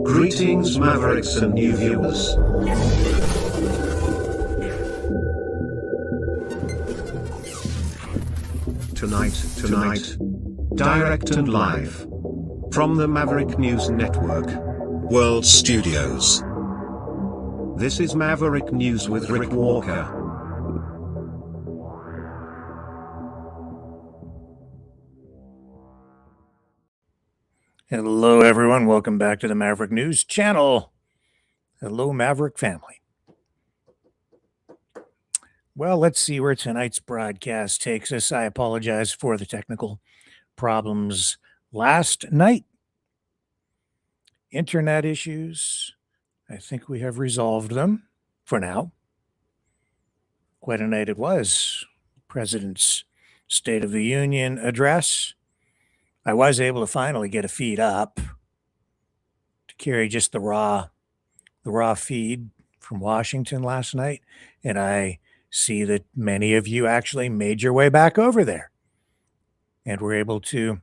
Greetings, Mavericks and new viewers. Tonight, direct and live from the Maverick News Network World Studios. This is Maverick News with Rick Walker. Hello everyone, welcome back to the Maverick News channel. Hello Maverick family. Well, let's see where tonight's broadcast takes us. I apologize for the technical problems last night. Internet issues. I think we have resolved them for now. Quite a night it was. President's State of the Union address. I was able to finally get a feed up to carry just the raw feed from Washington last night, and I see that many of you actually made your way back over there and were able to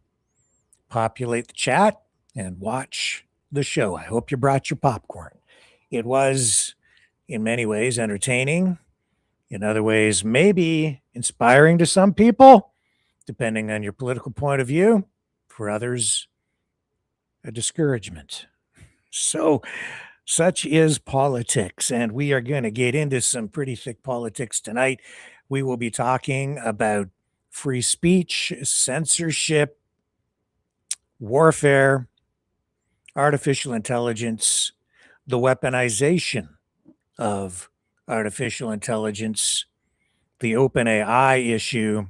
populate the chat and watch the show. I hope you brought your popcorn. It was, in many ways, entertaining. In other ways, maybe inspiring to some people, depending on your political point of view. For others, a discouragement. So, such is politics, and we are going to get into some pretty thick politics tonight. We will be talking about free speech, censorship, warfare, artificial intelligence, the weaponization of artificial intelligence, the OpenAI issue,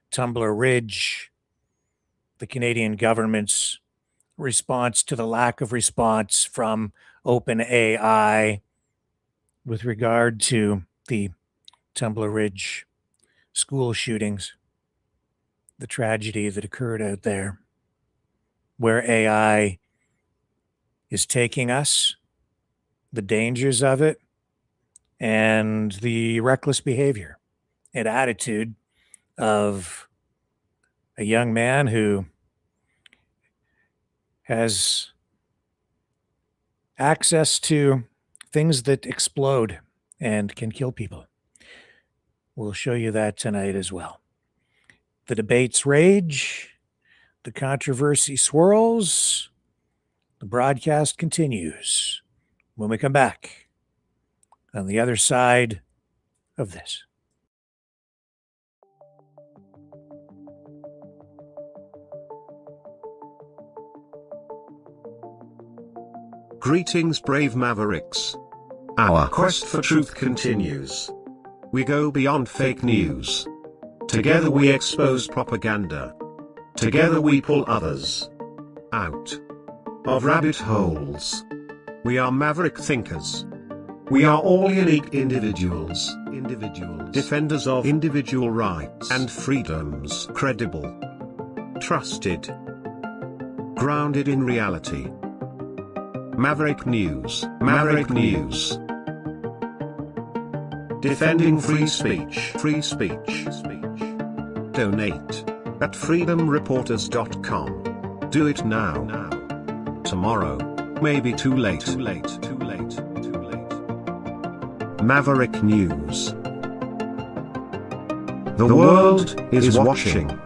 Tumbler Ridge, the Canadian government's response to the lack of response from OpenAI with regard to the Tumbler Ridge school shootings, the tragedy that occurred out there, where AI is taking us, the dangers of it, and the reckless behavior and attitude of a young man who has access to things that explode and can kill people. We'll show you that tonight as well. The debates rage, the controversy swirls, the broadcast continues when we come back on the other side of this. Greetings, brave Mavericks. Our quest for truth continues. We go beyond fake news. Together we expose propaganda. Together we pull others out of rabbit holes. We are Maverick thinkers. We are all unique individuals, defenders of individual rights and freedoms, credible, trusted, grounded in reality. Maverick News. Defending free speech. Donate at freedomreporters.com. Do it now. Tomorrow may be too late. Maverick News. The world is watching.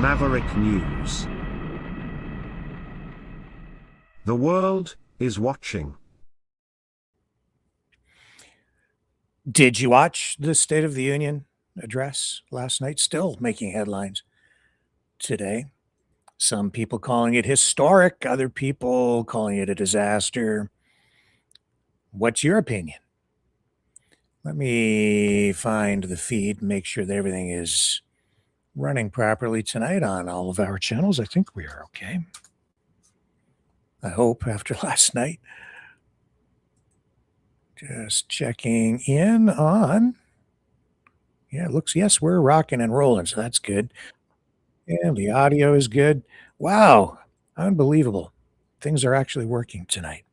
Maverick News. The world is watching. Did you watch the State of the Union address last night? Still making headlines today. Some people calling it historic, other people calling it a disaster. What's your opinion? Let me find the feed, make sure that everything is running properly tonight on all of our channels. I think we are okay. I hope after last night. Just checking in on. Yeah, it looks, yes, we're rocking and rolling, so that's good. And the audio is good. Wow, unbelievable. Things are actually working tonight.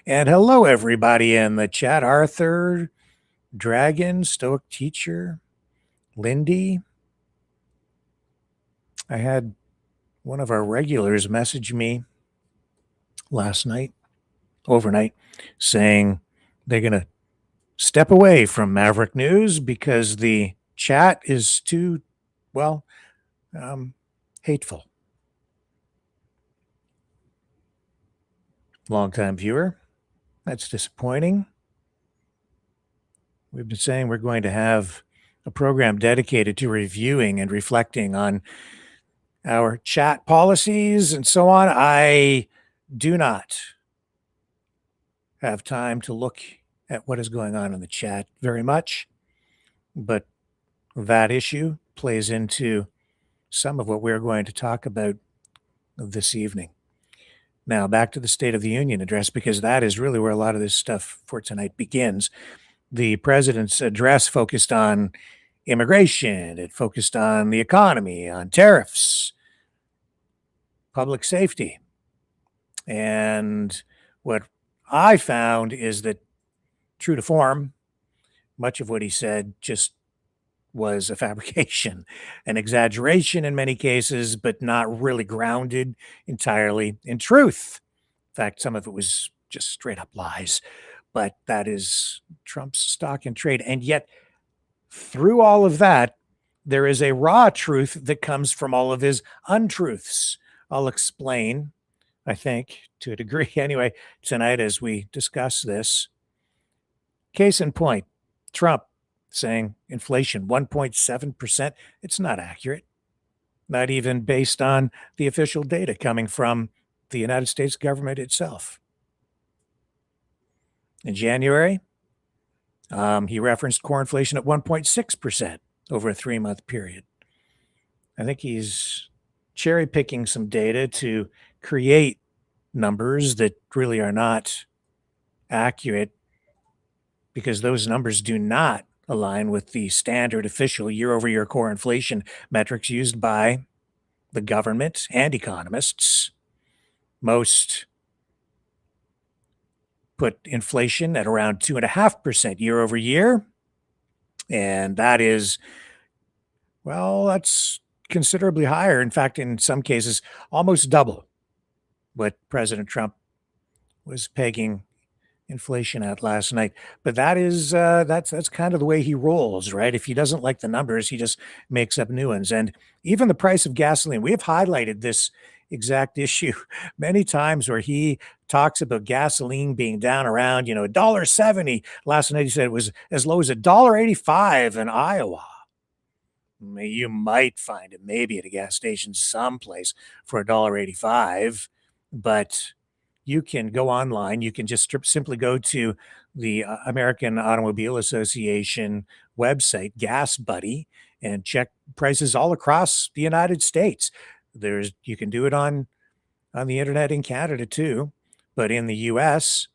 And hello, everybody in the chat. Arthur, Dragon, Stoic Teacher, Lindy. I had one of our regulars message me last night, overnight, saying they're going to step away from Maverick News because the chat is too, well, hateful. Longtime viewer. That's disappointing. We've been saying we're going to have a program dedicated to reviewing and reflecting on our chat policies and so on. I do not have time to look at what is going on in the chat very much, but that issue plays into some of what we're going to talk about this evening. Now, back to the State of the Union address, because that is really where a lot of this stuff for tonight begins. The president's address focused on immigration. It focused on the economy, on tariffs, public safety. And what I found is that, true to form, much of what he said just was a fabrication, an exaggeration in many cases, but not really grounded entirely in truth. In fact, some of it was just straight up lies. But that is Trump's stock in trade. And yet, through all of that, there is a raw truth that comes from all of his untruths. I'll explain, I think, to a degree anyway, tonight as we discuss this. Case in point, Trump saying inflation 1.7%. It's not accurate, not even based on the official data coming from the United States government itself. In January, he referenced core inflation at 1.6% over a 3-month period. I think he's cherry picking some data to create numbers that really are not accurate, because those numbers do not align with the standard official year-over-year core inflation metrics used by the government and economists. Most put inflation at around 2.5% year over year. And that is, well, that's considerably higher. In fact, in some cases, almost double what President Trump was pegging inflation at last night. But that is, that's kind of the way he rolls, right? If he doesn't like the numbers, he just makes up new ones. And even the price of gasoline, we have highlighted this exact issue many times, where he talks about gasoline being down around, $1.70. Last night he said it was as low as $1.85 in Iowa. You might find it maybe at a gas station someplace for $1.85, but you can go online. You can just simply go to the American Automobile Association website, Gas Buddy, and check prices all across the United States. You can do it on the internet in Canada too, but in the U.S.,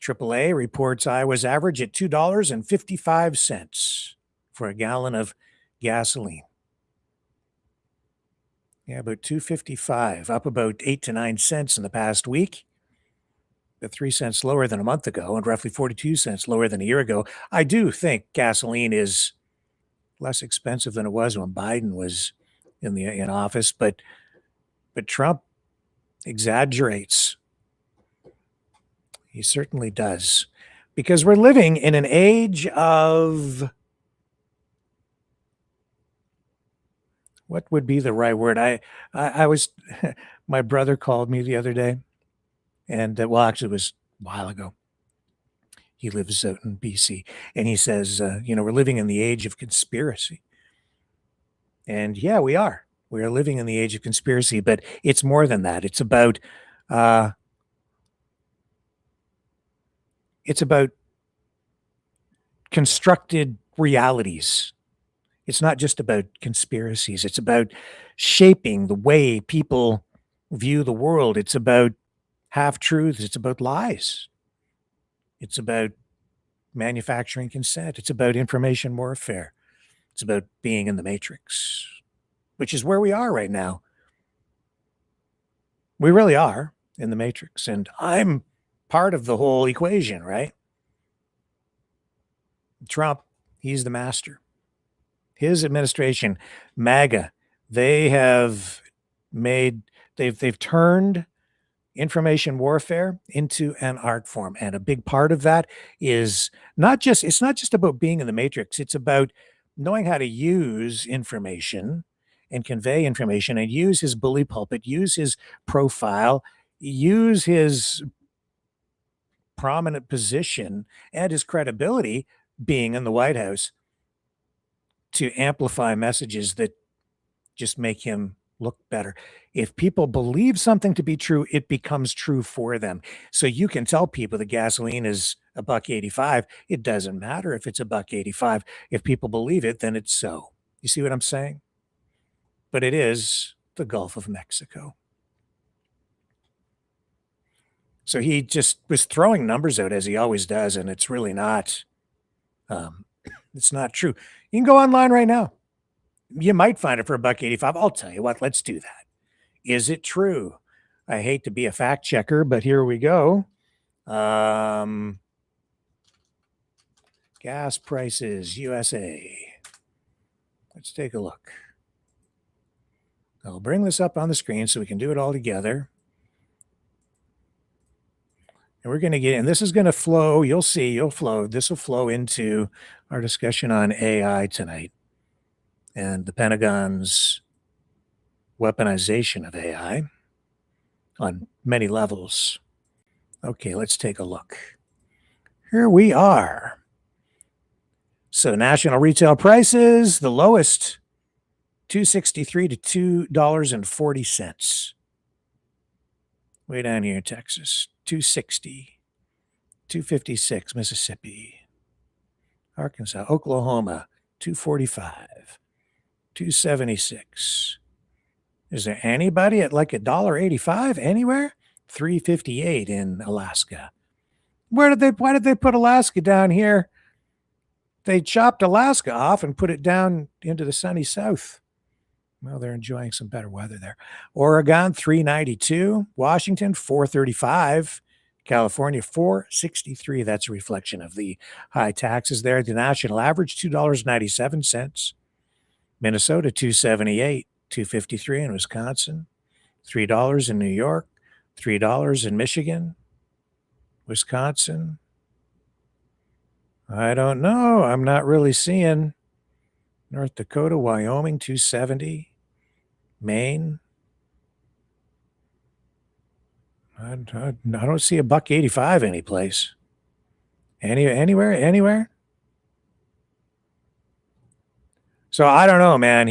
AAA reports Iowa's average at $2.55 for a gallon of gasoline. Yeah, about $2.55, up about 8 to 9 cents in the past week. 3 cents lower than a month ago and roughly 42 cents lower than a year ago. I do think gasoline is less expensive than it was when Biden was in office, but Trump exaggerates. He certainly does, because we're living in an age of, what would be the right word? I was, my brother called me the other day, and well, actually, it was a while ago. He lives out in BC, and he says, we're living in the age of conspiracy. And yeah, we are. We are living in the age of conspiracy, but it's more than that. Uh, it's about constructed realities. It's not just about conspiracies. It's about shaping the way people view the world. It's about half truths. It's about lies. It's about manufacturing consent. It's about information warfare. It's about being in the matrix, which is where we are right now. We really are in the matrix. And I'm part of the whole equation, right? Trump, he's the master. His administration, MAGA, they have they've turned information warfare into an art form. And a big part of that is it's not just about being in the matrix. It's about knowing how to use information and convey information and use his bully pulpit, use his profile, use his prominent position and his credibility being in the White House to amplify messages that just make him look better. If people believe something to be true, it becomes true for them. So you can tell people the gasoline is $1.85. It doesn't matter if it's $1.85. If people believe it, then it's so. You see what I'm saying? But it is the Gulf of Mexico. So he just was throwing numbers out as he always does, and it's really not. It's not true. You can go online right now. You might find it for $1.85. I'll tell you what, let's do that. Is it true? I hate to be a fact checker, but here we go. Gas prices, USA. Let's take a look. I'll bring this up on the screen so we can do it all together. And we're going to get in. This is going to flow. You'll see, this will flow into our discussion on AI tonight and the Pentagon's weaponization of AI on many levels. Okay, let's take a look. Here we are. So national retail prices, the lowest, $2.63 to $2.40. Way down here in Texas, $2.60, $2.56, Mississippi, Arkansas, Oklahoma, $2.45, $2.76. Is there anybody at like $1.85 anywhere? $3.58 in Alaska. Why did they put Alaska down here? They chopped Alaska off and put it down into the sunny south. Well, they're enjoying some better weather there. Oregon, $3.92. Washington, $4.35. California, $4.63. That's a reflection of the high taxes there. The national average, $2.97. Minnesota, $2.78. $2.53 in Wisconsin. $3 in New York. $3 in Michigan. Wisconsin. I don't know. I'm not really seeing. North Dakota, Wyoming, $2.70. Maine. I don't see $1.85 anyplace. Anywhere? So I don't know, man.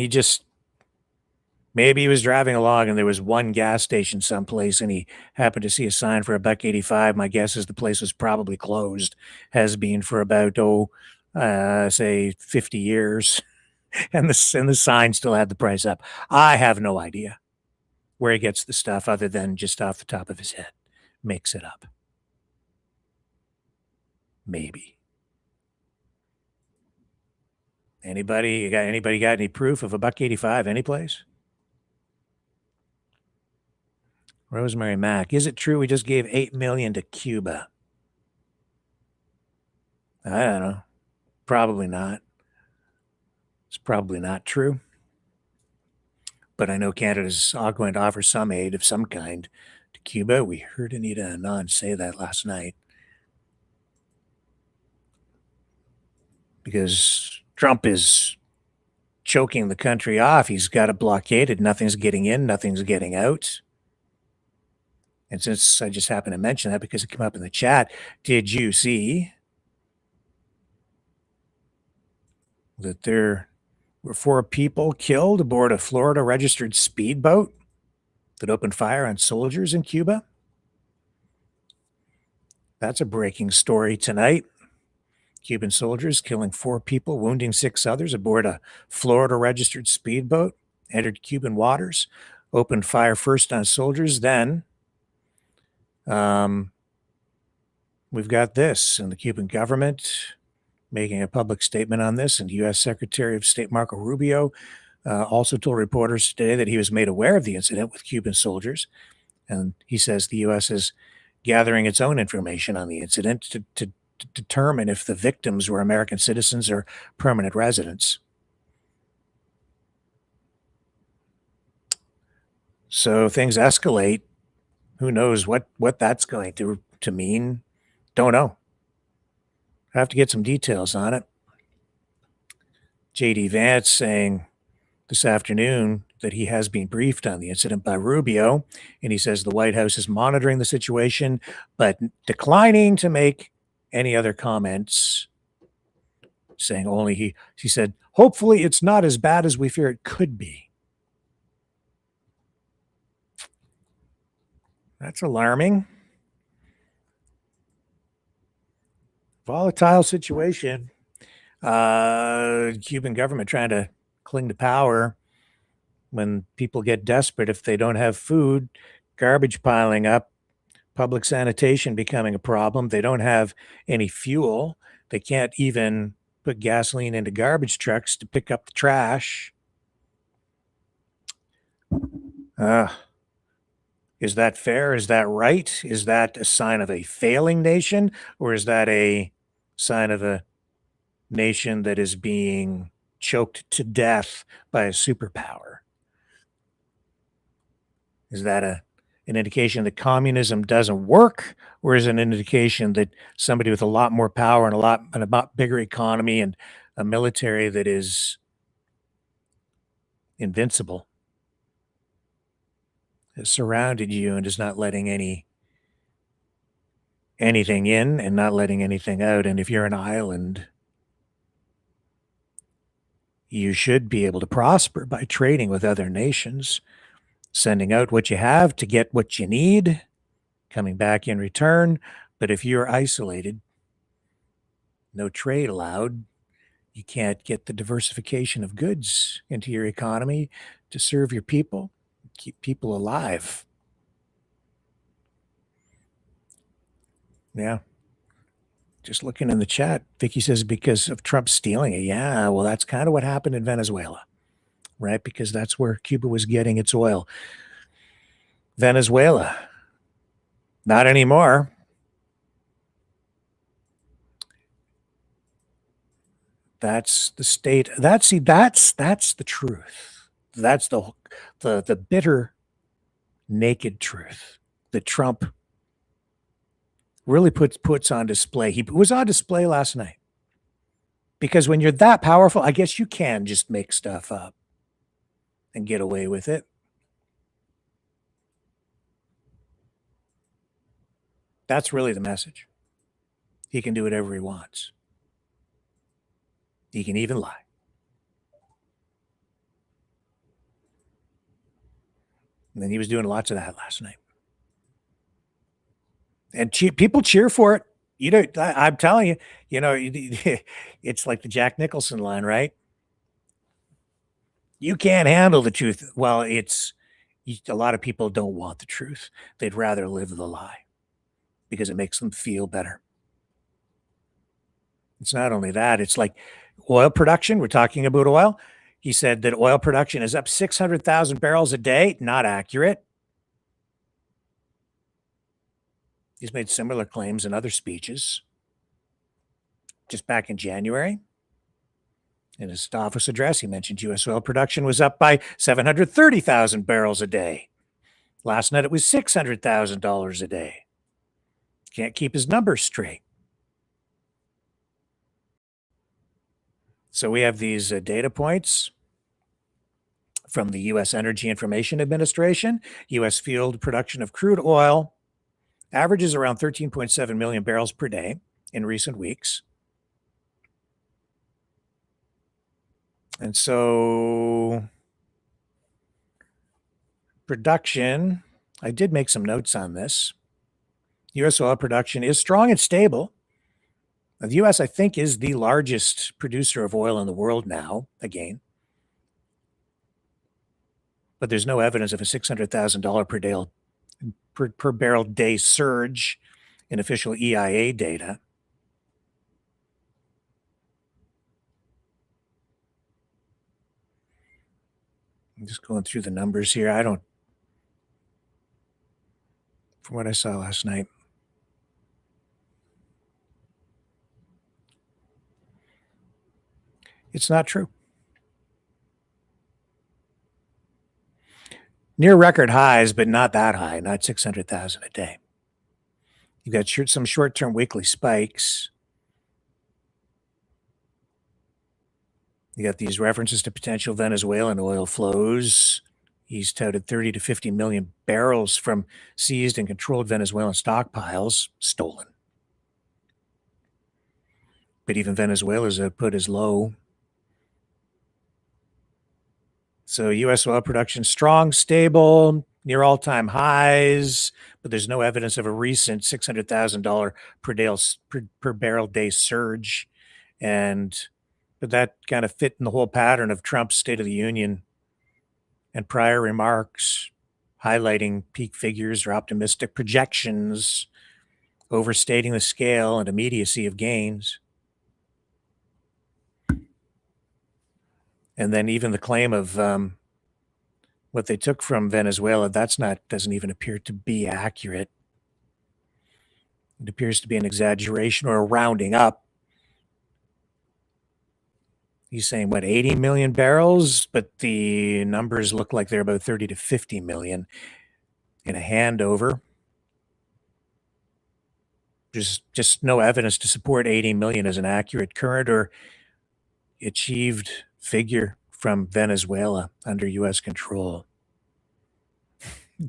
Maybe he was driving along and there was one gas station someplace and he happened to see a sign for $1.85. My guess is the place was probably closed, has been for about, say 50 years. And the sign still had the price up. I have no idea where he gets the stuff other than just off the top of his head. Makes it up. Maybe. Anybody got any proof of $1.85 anyplace? Rosemary Mack, is it true we just gave $8 million to Cuba? I don't know. Probably not. It's probably not true. But I know Canada's going to offer some aid of some kind to Cuba. We heard Anita Anand say that last night. Because Trump is choking the country off. He's got it blockaded. Nothing's getting in, nothing's getting out. And since I just happened to mention that because it came up in the chat, did you see that there were 4 people killed aboard a Florida registered speedboat that opened fire on soldiers in Cuba? That's a breaking story tonight. Cuban soldiers killing 4 people, wounding 6 others aboard a Florida registered speedboat, entered Cuban waters, opened fire first on soldiers, then we've got this, and the Cuban government making a public statement on this, and U.S. Secretary of State Marco Rubio also told reporters today that he was made aware of the incident with Cuban soldiers, and he says the U.S. is gathering its own information on the incident to determine if the victims were American citizens or permanent residents. So things escalate. Who knows what that's going to mean? Don't know. I have to get some details on it. J.D. Vance saying this afternoon that he has been briefed on the incident by Rubio, and he says the White House is monitoring the situation, but declining to make any other comments, saying only he said, hopefully it's not as bad as we fear it could be. That's alarming. Volatile situation. Cuban government trying to cling to power when people get desperate if they don't have food, garbage piling up, public sanitation becoming a problem. They don't have any fuel. They can't even put gasoline into garbage trucks to pick up the trash. Is that fair? Is that right? Is that a sign of a failing nation, or is that a sign of a nation that is being choked to death by a superpower? Is that an indication that communism doesn't work, or is it an indication that somebody with a lot more power and a lot bigger economy and a military that is invincible has surrounded you and is not letting anything in and not letting anything out? And if you're an island, you should be able to prosper by trading with other nations, sending out what you have to get what you need, coming back in return. But if you're isolated, no trade allowed, you can't get the diversification of goods into your economy to serve your people, keep people alive. Yeah. Just looking in the chat, Vicky says because of Trump stealing it. Yeah, well, that's kind of what happened in Venezuela, right? Because that's where Cuba was getting its oil. Venezuela, not anymore. That's the state. That's the truth. That's the bitter, naked truth that Trump really puts on display. He was on display last night because when you're that powerful, I guess you can just make stuff up and get away with it. That's really the message. He can do whatever he wants. He can even lie. And then he was doing lots of that last night. And people cheer for it. You know, I'm telling you, it's like the Jack Nicholson line, right? You can't handle the truth. Well, a lot of people don't want the truth. They'd rather live the lie because it makes them feel better. It's not only that, it's like oil production. We're talking about oil. He said that oil production is up 600,000 barrels a day. Not accurate. He's made similar claims in other speeches. Just back in January, in his office address, he mentioned U.S. oil production was up by 730,000 barrels a day. Last night, it was $600,000 a day. Can't keep his numbers straight. So we have these data points. from the U.S. Energy Information Administration. U.S. field production of crude oil averages around 13.7 million barrels per day in recent weeks. And so production, I did make some notes on this. U.S. oil production is strong and stable. The U.S., I think, is the largest producer of oil in the world now, again. But there's no evidence of a $600,000 per barrel day surge in official EIA data. I'm just going through the numbers here. From what I saw last night. It's not true. Near record highs, but not that high, not 600,000 a day. You've got some short-term weekly spikes. You got these references to potential Venezuelan oil flows. He's touted 30 to 50 million barrels from seized and controlled Venezuelan stockpiles stolen. But even Venezuela's output is low. So U.S. oil production strong, stable, near all-time highs, but there's no evidence of a recent $600,000 per barrel day surge. But that kind of fit in the whole pattern of Trump's State of the Union and prior remarks, highlighting peak figures or optimistic projections, overstating the scale and immediacy of gains. And then even the claim of what they took from Venezuela, doesn't even appear to be accurate. It appears to be an exaggeration or a rounding up. He's saying, 80 million barrels? But the numbers look like they're about 30 to 50 million in a handover. There's just no evidence to support 80 million as an accurate current or achieved figure from Venezuela under U.S. control.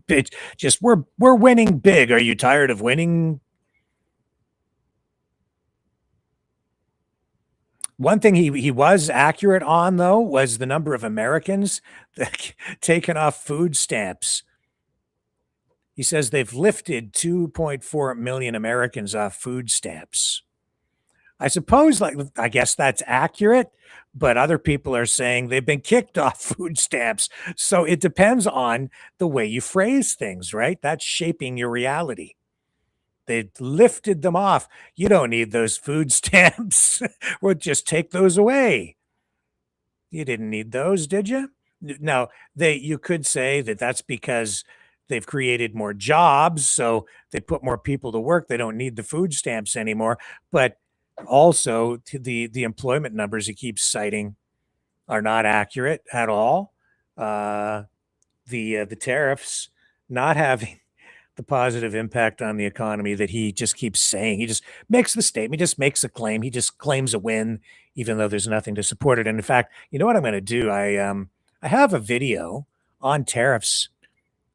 It's just we're winning big. Are you tired of winning? One thing he was accurate on, though, was the number of Americans that taken off food stamps. He says they've lifted 2.4 million Americans off food stamps. I suppose, I guess that's accurate, but other people are saying they've been kicked off food stamps. So it depends on the way you phrase things, right? That's shaping your reality. They lifted them off. You don't need those food stamps. We'll just take those away. You didn't need those, did you? Now, you could say that that's because they've created more jobs, so they put more people to work. They don't need the food stamps anymore. But also, the employment numbers he keeps citing are not accurate at all. The tariffs not having the positive impact on the economy that he just keeps saying. He just makes the statement, he just makes a claim, he just claims a win, even though there's nothing to support it. And in fact, you know what I'm going to do? I have a video on tariffs.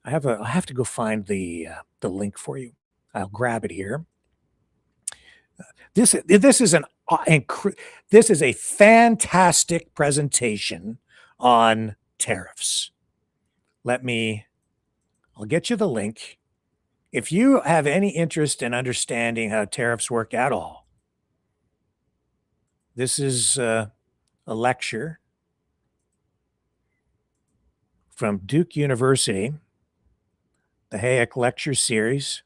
I have to go find the link for you. I'll grab it here. This is a fantastic presentation on tariffs. I'll get you the link. If you have any interest in understanding how tariffs work at all, this is a lecture from Duke University, the Hayek Lecture Series,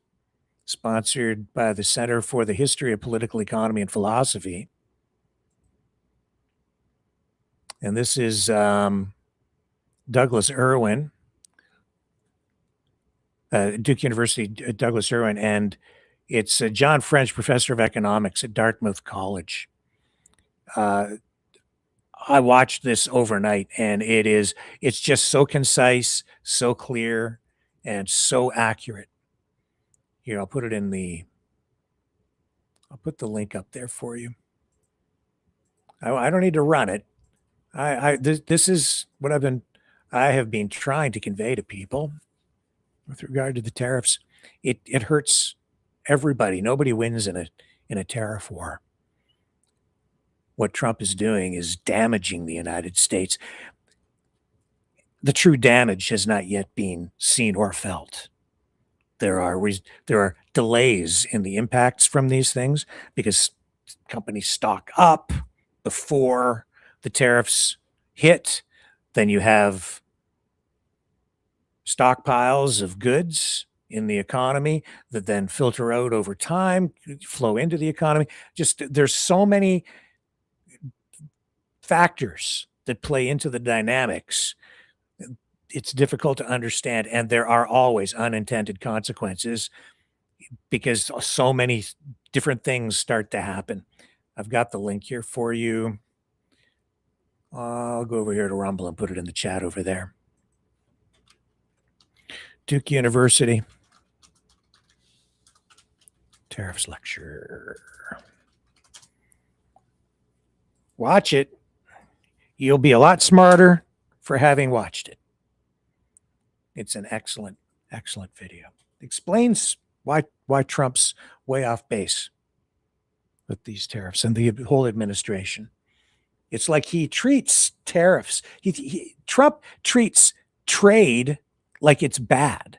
sponsored by the Center for the History of Political Economy and Philosophy. And this is Douglas Irwin, Duke University, Douglas Irwin, and it's John French, professor of economics at Dartmouth College. I watched this overnight, and it's just so concise, so clear, and so accurate. Here, I'll put the link up there for you. I don't need to run it. This is what I've been I have been trying to convey to people with regard to the tariffs, it hurts everybody. Nobody wins in a tariff war. What Trump is doing is damaging the United States. The true damage has not yet been seen or felt. There are delays in the impacts from these things because companies stock up before the tariffs hit. Then you have stockpiles of goods in the economy that then filter out over time, flow into the economy. Just there's so many factors that play into the dynamics. It's difficult to understand, and there are always unintended consequences because so many different things start to happen. I've got the link here for you. I'll go over here to Rumble and put it in the chat over there. Duke University tariffs lecture. Watch it. You'll be a lot smarter for having watched it. It's an excellent, excellent video. Explains why Trump's way off base with these tariffs and the whole administration. It's like he treats tariffs. Trump treats trade like it's bad.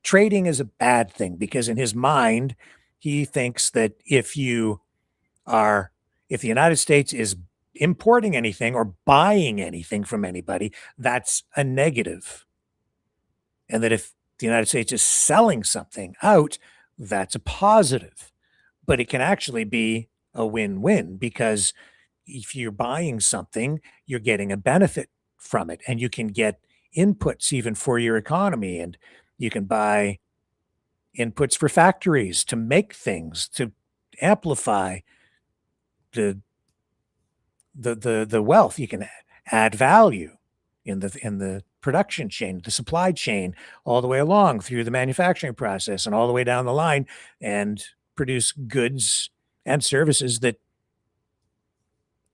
Trading is a bad thing because in his mind, he thinks that if the United States is importing anything or buying anything from anybody, that's a negative. And that if the United States is selling something out, that's a positive. But it can actually be a win-win because if you're buying something, you're getting a benefit from it, and you can get inputs even for your economy, and you can buy inputs for factories to make things, to amplify the wealth. You can add value in the production chain, the supply chain, all the way along through the manufacturing process and all the way down the line, and produce goods and services that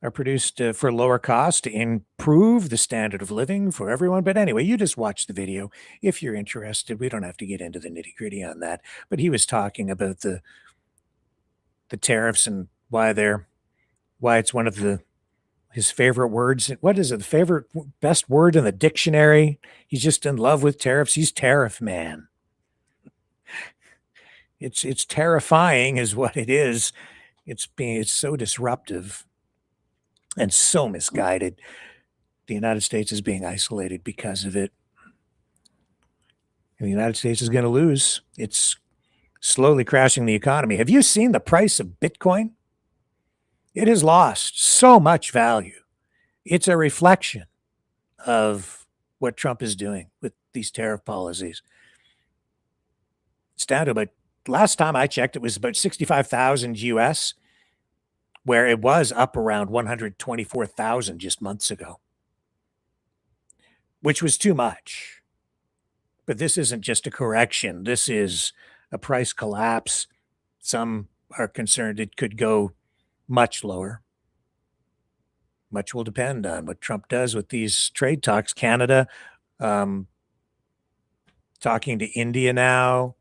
are produced for lower cost to improve the standard of living for everyone. But anyway, you just watch the video if you're interested. We don't have to get into the nitty-gritty on that. But he was talking about the tariffs and why it's one of his favorite words. What is it? The best word in the dictionary? He's just in love with tariffs. He's tariff man. It's terrifying is what it is. It's so disruptive and so misguided. The United States is being isolated because of it. And the United States is going to lose. It's slowly crashing the economy. Have you seen the price of Bitcoin? It has lost so much value. It's a reflection of what Trump is doing with these tariff policies. It's down to about, last time I checked, it was about 65,000 US, where it was up around 124,000 just months ago, which was too much. But this isn't just a correction. This is a price collapse. Some are concerned it could go much lower. Much will depend on what Trump does with these trade talks. Canada, talking to India now,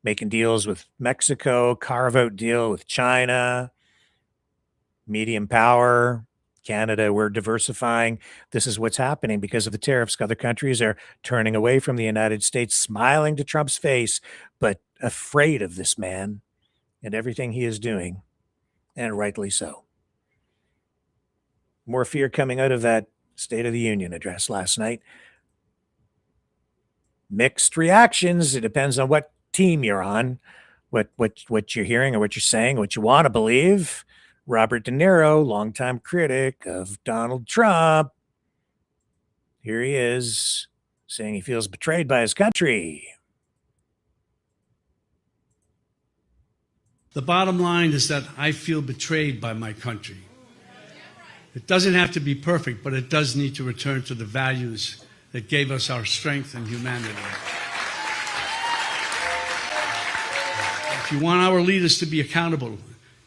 making deals with Mexico, carve-out deal with China, medium power, Canada, we're diversifying. This is what's happening because of the tariffs. Other countries are turning away from the United States, smiling to Trump's face, but afraid of this man and everything he is doing, and rightly so. More fear coming out of that State of the Union address last night. Mixed reactions. It depends on what team you're on, what you're hearing or what you're saying, what you want to believe. Robert De Niro, longtime critic of Donald Trump. Here he is saying he feels betrayed by his country. The bottom line is that I feel betrayed by my country. It doesn't have to be perfect, but it does need to return to the values that gave us our strength and humanity. If you want our leaders to be accountable,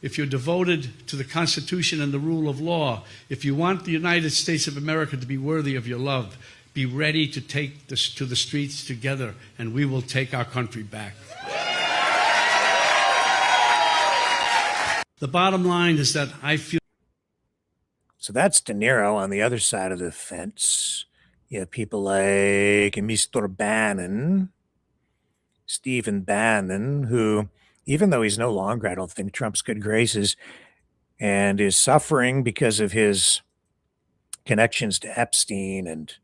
if you're devoted to the Constitution and the rule of law, if you want the United States of America to be worthy of your love, be ready to take this to the streets together, and we will take our country back. The bottom line is that I feel. So that's De Niro on the other side of the fence. You have people like Mr. Bannon, Stephen Bannon, who, even though he's no longer, I don't think, Trump's good graces, and is suffering because of his connections to Epstein and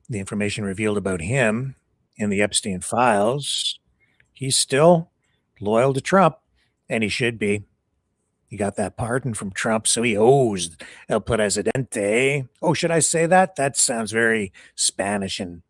the information revealed about him in the Epstein files, he's still loyal to Trump, and he should be. He got that pardon from Trump, so he owes El Presidente. Oh, should I say that? That sounds very Spanish, and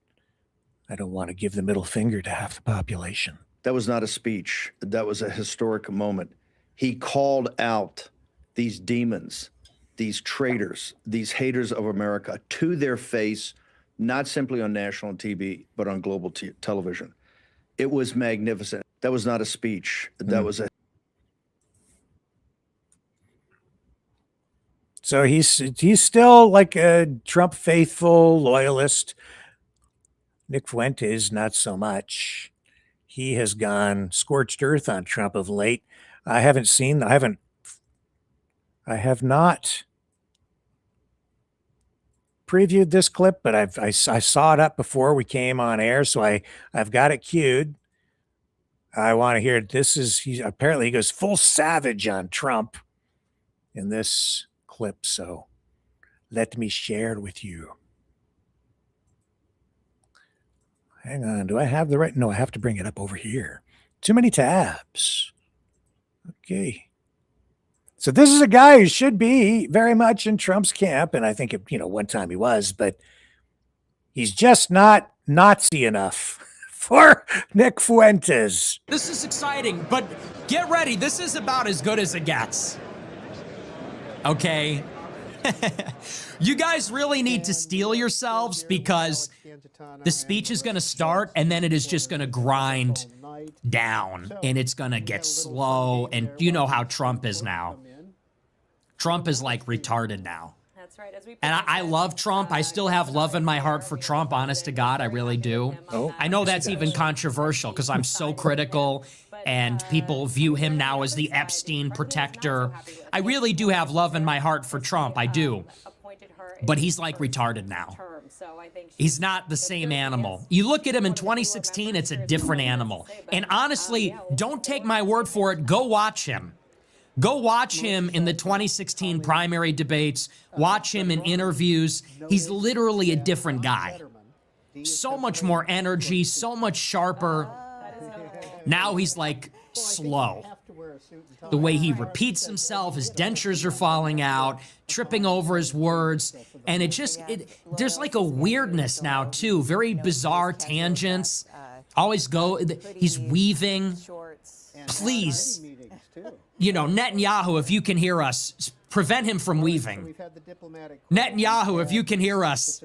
I don't want to give the middle finger to half the population. That was not a speech. That was a historic moment. He called out these demons, these traitors, these haters of America to their face, not simply on national TV, but on global television. It was magnificent. That was not a speech. That was a. So he's still like a Trump faithful loyalist. Nick Fuentes, not so much. He has gone scorched earth on Trump of late. I have not previewed this clip, but I saw it up before we came on air, so I've got it queued. I want to hear it. He apparently goes full savage on Trump in this clip, so let me share it with you. Hang on, do I have the right? No, I have to bring it up over here. Too many tabs. Okay. So this is a guy who should be very much in Trump's camp, and I think, one time he was, but he's just not Nazi enough for Nick Fuentes. This is exciting, but get ready. This is about as good as it gets. Okay? You guys really need to steel yourselves, because the speech is going to start and then it is just going to grind down and it's going to get slow. And you know how Trump is now. Trump is like retarded now. That's right. And I love Trump. I still have love in my heart for Trump, honest to God. I really do. I know that's even controversial because I'm so critical and people view him now as the Epstein protector. I really do have love in my heart for Trump. I do. But he's like retarded now. He's not the same animal. You look at him in 2016, it's a different animal. And honestly, don't take my word for it. Go watch him. Go watch him in the 2016 primary debates. Watch him in interviews. He's literally a different guy. So much more energy, so much sharper. Now he's like slow. The way he repeats himself, his dentures are falling out, tripping over his words. And there's like a weirdness now too, very bizarre tangents. He's weaving. Please, Netanyahu, if you can hear us, prevent him from weaving. Netanyahu, if you can hear us,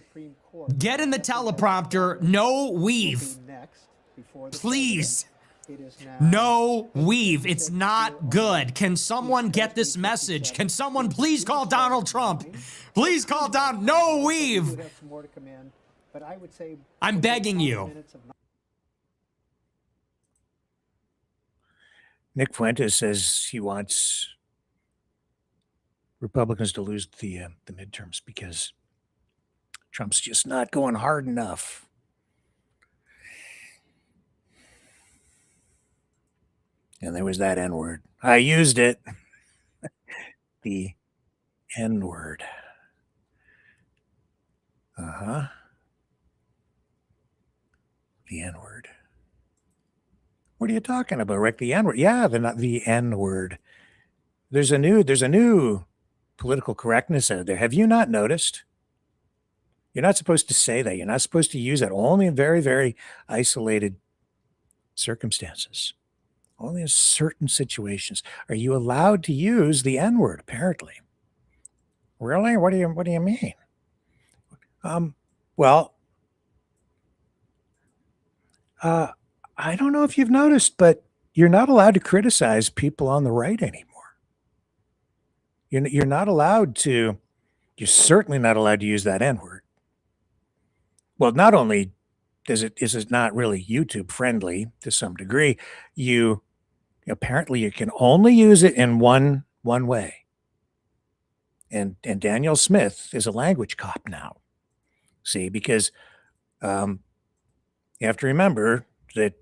get in the teleprompter, no weave. Please. No weave. It's not good. Can someone get this message? Can someone please call Donald Trump? Please call down. No weave. I'm begging you. Nick Fuentes says he wants Republicans to lose the midterms because Trump's just not going hard enough. And there was that N-word. I used it. The N-word. The N-word. What are you talking about, Rick? The N-word. Yeah, the N-word. There's a new political correctness out there. Have you not noticed? You're not supposed to say that. You're not supposed to use that. Only in very, very isolated circumstances. Only in certain situations are you allowed to use the N-word, apparently. Really? What do you mean? I don't know if you've noticed, but you're not allowed to criticize people on the right anymore. You're not allowed to you're certainly not allowed to use that N-word. Well, not only is it not really YouTube friendly to some degree, apparently you can only use it in one way. And Danielle Smith is a language cop now. See, because you have to remember that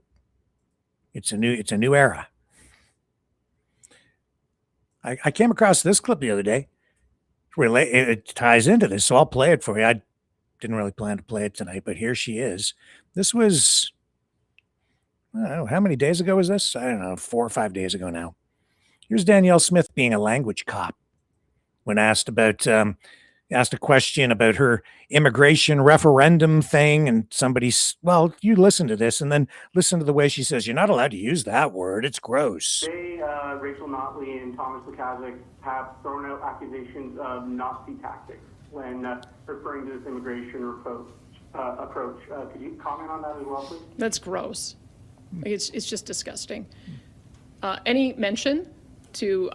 it's a new era. I came across this clip the other day. It ties into this, so I'll play it for you. I didn't really plan to play it tonight, but here she is. This was, I don't know, how many days ago was this? I don't know, 4 or 5 days ago now. Here's Danielle Smith being a language cop when asked a question about her immigration referendum thing, and somebody's, well, you listen to this and then listen to the way she says, you're not allowed to use that word. It's gross. Today, Rachel Notley and Thomas Lukaszuk have thrown out accusations of Nazi tactics when referring to this immigration approach. Could you comment on that as well, please? That's gross. It's just disgusting. Any mention to,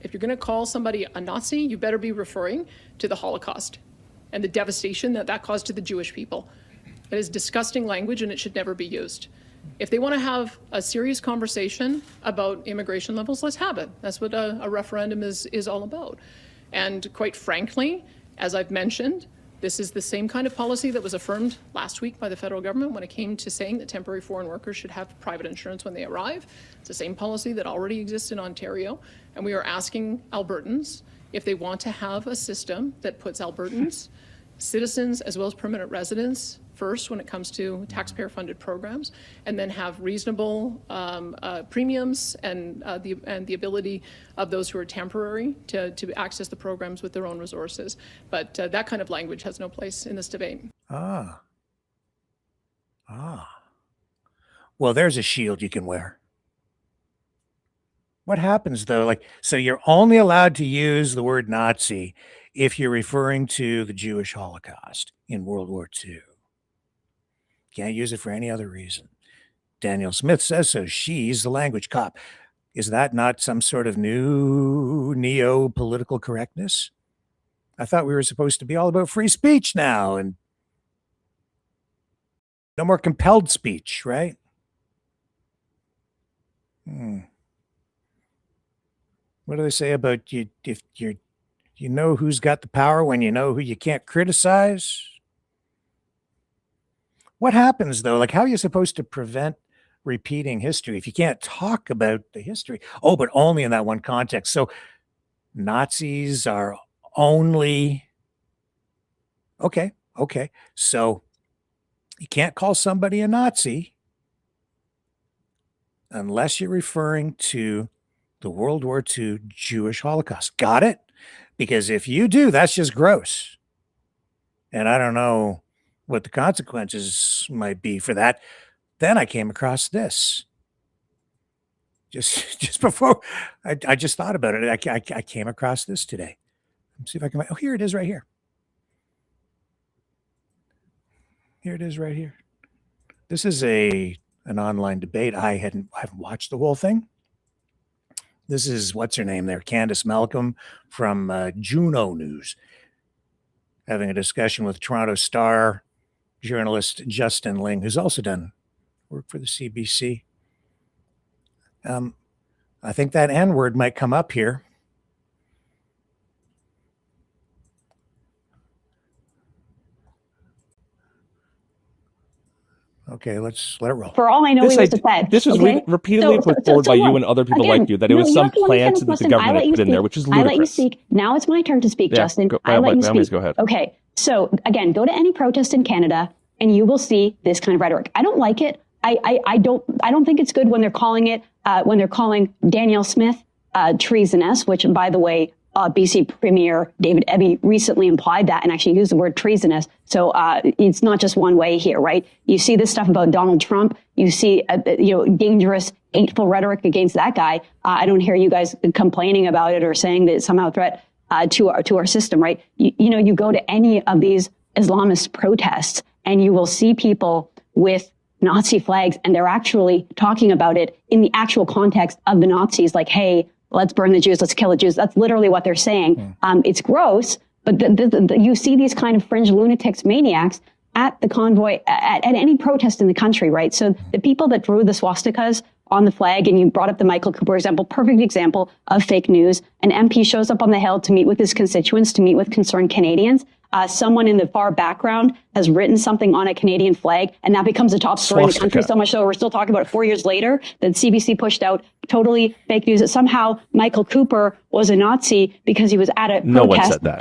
if you're going to call somebody a Nazi, you better be referring to the Holocaust and the devastation that caused to the Jewish people. That is disgusting language, and it should never be used. If they want to have a serious conversation about immigration levels, let's have it. That's what a referendum is all about. And quite frankly, as I've mentioned, this is the same kind of policy that was affirmed last week by the federal government when it came to saying that temporary foreign workers should have private insurance when they arrive. It's the same policy that already exists in Ontario. And we are asking Albertans if they want to have a system that puts Albertans, citizens, as well as permanent residents first when it comes to taxpayer-funded programs, and then have reasonable premiums and the ability of those who are temporary to access the programs with their own resources. But that kind of language has no place in this debate. Well, there's a shield you can wear. What happens though? So you're only allowed to use the word Nazi if you're referring to the Jewish Holocaust in World War II. Can't use it for any other reason. Danielle Smith says so. She's the language cop. Is that not some sort of new neo-political correctness? I thought we were supposed to be all about free speech now and no more compelled speech, right? What do they say about you? If you know who's got the power when you know who you can't criticize? What happens though? How are you supposed to prevent repeating history if you can't talk about the history? Oh, but only in that one context. So Nazis are only, okay. So you can't call somebody a Nazi unless you're referring to the World War II Jewish Holocaust. Got it? Because if you do, that's just gross. And I don't know what the consequences might be for that. Then I came across this. Just before, I just thought about it. I came across this today. Let's see if I can, oh, here it is right here. Here it is right here. This is an online debate. I haven't watched the whole thing. This is, what's her name there? Candace Malcolm from Juno News, having a discussion with Toronto Star journalist Justin Ling, who's also done work for the CBC. I think that N-word might come up here. Okay, let's let it roll. For all I know, he was a Fed. This was repeatedly put forward by you and other people like you, that it was some plan that the government had put in there, which is ludicrous. I let you speak. Now it's my turn to speak, Justin. I let you speak. Go ahead. Okay, so again, go to any protest in Canada, and you will see this kind of rhetoric. I don't like it. I don't think it's good when they're calling it when they're calling Danielle Smith treasonous, which, by the way, BC Premier David Eby recently implied that and actually used the word treasonous. So it's not just one way here, right? You see this stuff about Donald Trump. You see, dangerous, hateful rhetoric against that guy. I don't hear you guys complaining about it or saying that it's somehow a threat to our system, right? You go to any of these Islamist protests and you will see people with Nazi flags, and they're actually talking about it in the actual context of the Nazis, like, hey, let's burn the Jews, let's kill the Jews. That's literally what they're saying. It's gross, But you see these kind of fringe lunatics, maniacs at the convoy, at any protest in the country, right? So the people that drew the swastikas on the flag, and you brought up the Michael Cooper example, perfect example of fake news. An MP shows up on the Hill to meet with his constituents, to meet with concerned Canadians. Someone in the far background has written something on a Canadian flag, and that becomes a top story in the country. So much so we're still talking about it 4 years later that CBC pushed out totally fake news that somehow Michael Cooper was a Nazi because he was at a protest. No one said that.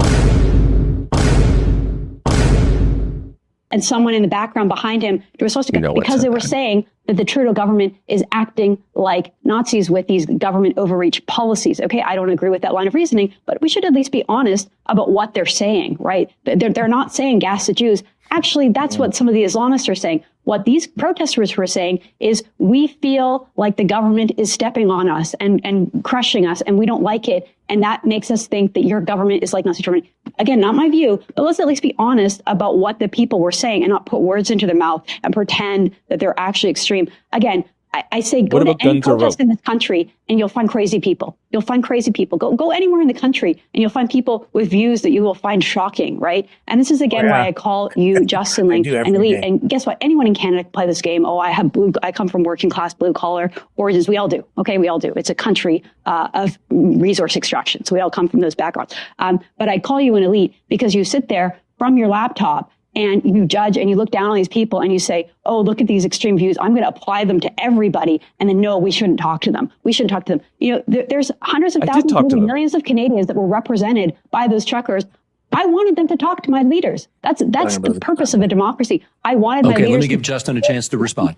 And someone in the background behind him drew a swastika because they were saying that the Trudeau government is acting like Nazis with these government overreach policies. Okay, I don't agree with that line of reasoning, but we should at least be honest about what they're saying, right? They're not saying gas the Jews. Actually, that's what some of the Islamists are saying. What these protesters were saying is we feel like the government is stepping on us and crushing us, and we don't like it. And that makes us think that your government is like Nazi Germany. Again, not my view, but let's at least be honest about what the people were saying and not put words into their mouth and pretend that they're actually extreme. Again, I say go to any protest in this country and you'll find crazy people. You'll find crazy people. Go anywhere in the country and you'll find people with views that you will find shocking, right? And this is again why I call you Justin Ling and Elite. And guess what? Anyone in Canada can play this game. Oh, I come from working class blue collar origins. We all do. Okay, we all do. It's a country of resource extraction. So we all come from those backgrounds. But I call you an elite because you sit there from your laptop and you judge and you look down on these people and you say, oh, look at these extreme views. I'm going to apply them to everybody. And then, no, we shouldn't talk to them. We shouldn't talk to them. You know, there's hundreds of thousands, maybe millions of Canadians that were represented by those truckers. I wanted them to talk to my leaders. That's the purpose of a democracy. I wanted my leaders. Okay, let me give Justin a chance to respond.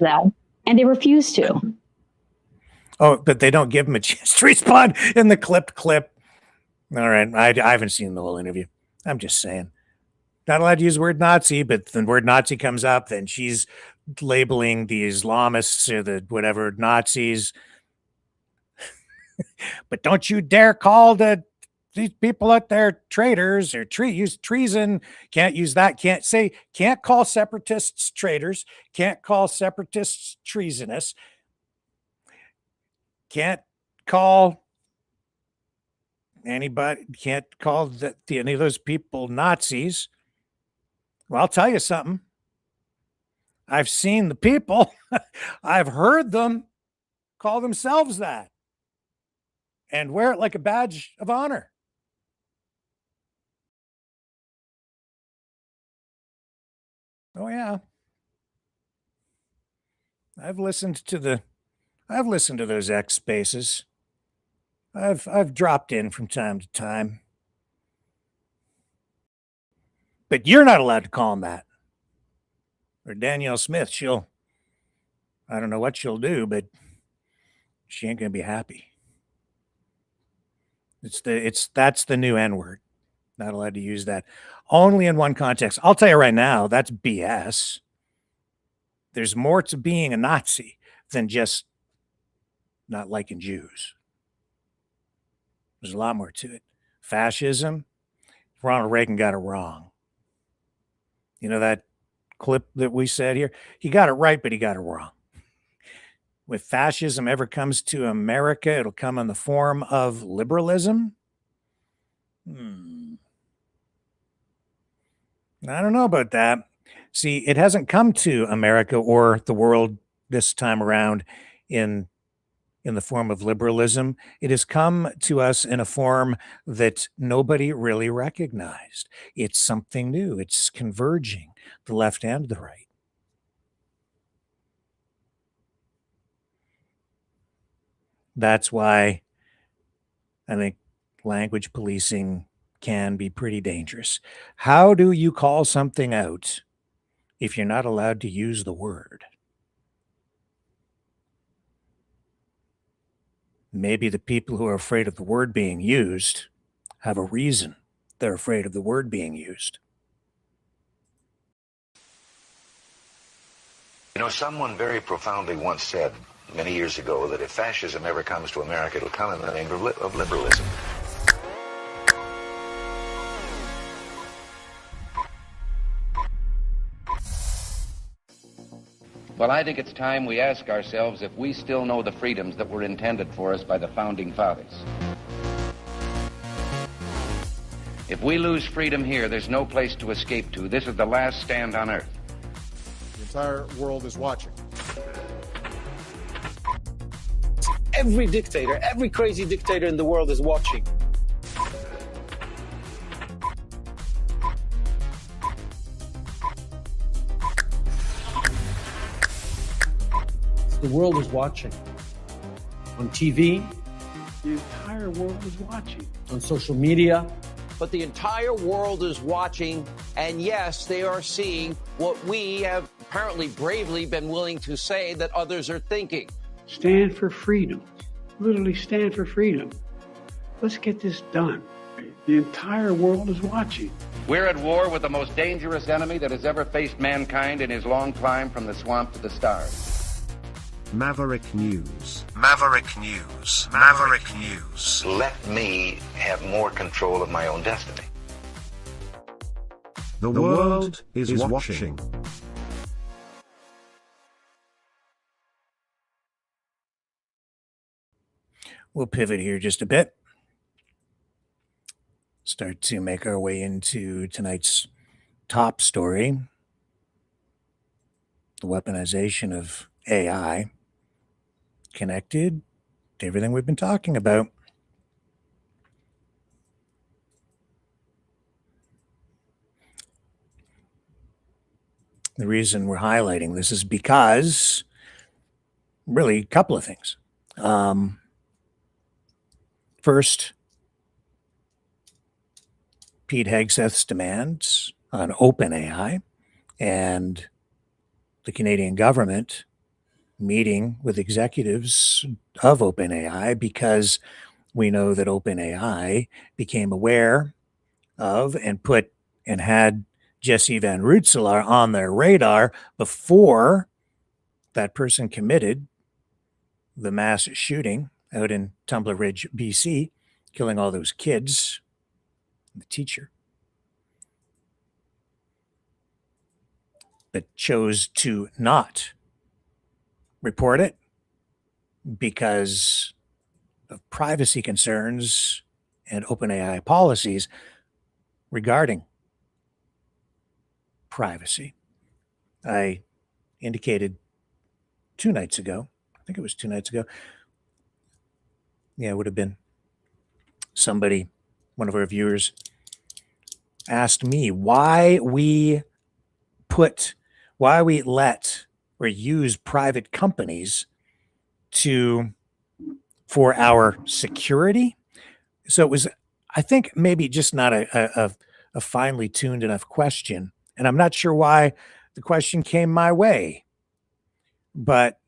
And they refused to. Oh, but they don't give him a chance to respond in the clip. All right. I haven't seen the whole interview. I'm just saying. Not allowed to use the word Nazi, but the word Nazi comes up, then she's labeling the Islamists or the whatever Nazis. But don't you dare call these people out there traitors or use treason. Can't use that. Can't call separatists traitors. Can't call separatists treasonous. Can't call anybody. Can't call any of those people Nazis. Well, I'll tell you something. I've seen the people. I've heard them call themselves that and wear it like a badge of honor. Oh, yeah. I've listened to those X spaces. I've dropped in from time to time. But you're not allowed to call him that. Or Danielle Smith, I don't know what she'll do, but she ain't going to be happy. That's the new N-word. Not allowed to use that. Only in one context. I'll tell you right now, that's BS. There's more to being a Nazi than just not liking Jews. There's a lot more to it. Fascism, Ronald Reagan got it wrong. You know that clip that we said here? He got it right, but he got it wrong. If fascism ever comes to America, it'll come in the form of liberalism. I don't know about that. See, it hasn't come to America or the world this time around in the form of liberalism. It has come to us in a form that nobody really recognized. It's something new. It's converging, the left and the right. That's why I think language policing can be pretty dangerous. How do you call something out if you're not allowed to use the word? Maybe the people who are afraid of the word being used have a reason they're afraid of the word being used. You know, someone very profoundly once said many years ago that if fascism ever comes to America, it'll come in the name of liberalism. Well, I think it's time we ask ourselves if we still know the freedoms that were intended for us by the Founding Fathers. If we lose freedom here, there's no place to escape to. This is the last stand on Earth. The entire world is watching. Every dictator, every crazy dictator in the world is watching. The world is watching. On TV, the entire world is watching. On social media. But the entire world is watching, and yes, they are seeing what we have apparently bravely been willing to say that others are thinking. Stand for freedom. Literally stand for freedom. Let's get this done. The entire world is watching. We're at war with the most dangerous enemy that has ever faced mankind in his long climb from the swamp to the stars. Maverick News. Maverick News. Maverick News. Let me have more control of my own destiny. The world is watching. We'll pivot here just a bit. Start to make our way into tonight's top story. The weaponization of AI connected to everything we've been talking about. The reason we're highlighting this is because really a couple of things. First, Pete Hegseth's demands on OpenAI and the Canadian government meeting with executives of OpenAI, because we know that OpenAI became aware of and had Jesse Van Rootselaar on their radar before that person committed the mass shooting out in Tumbler Ridge, BC, killing all those kids, the teacher, but chose to not report it because of privacy concerns and OpenAI policies regarding privacy. I indicated 2 nights ago, I think it was 2 nights ago. Yeah, it would have been somebody, one of our viewers, asked me why we let or use private companies for our security. So it was, I think, maybe just not a finely tuned enough question. And I'm not sure why the question came my way, but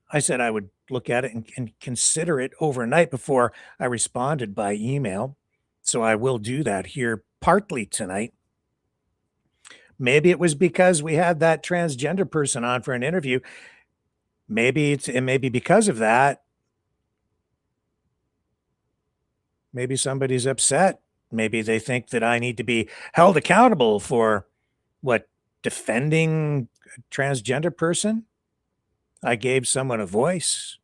I said I would look at it and consider it overnight before I responded by email. So I will do that here partly tonight. Maybe it was because we had that transgender person on for an interview. Maybe it may be because of that. Maybe somebody's upset. Maybe they think that I need to be held accountable for defending a transgender person. I gave someone a voice.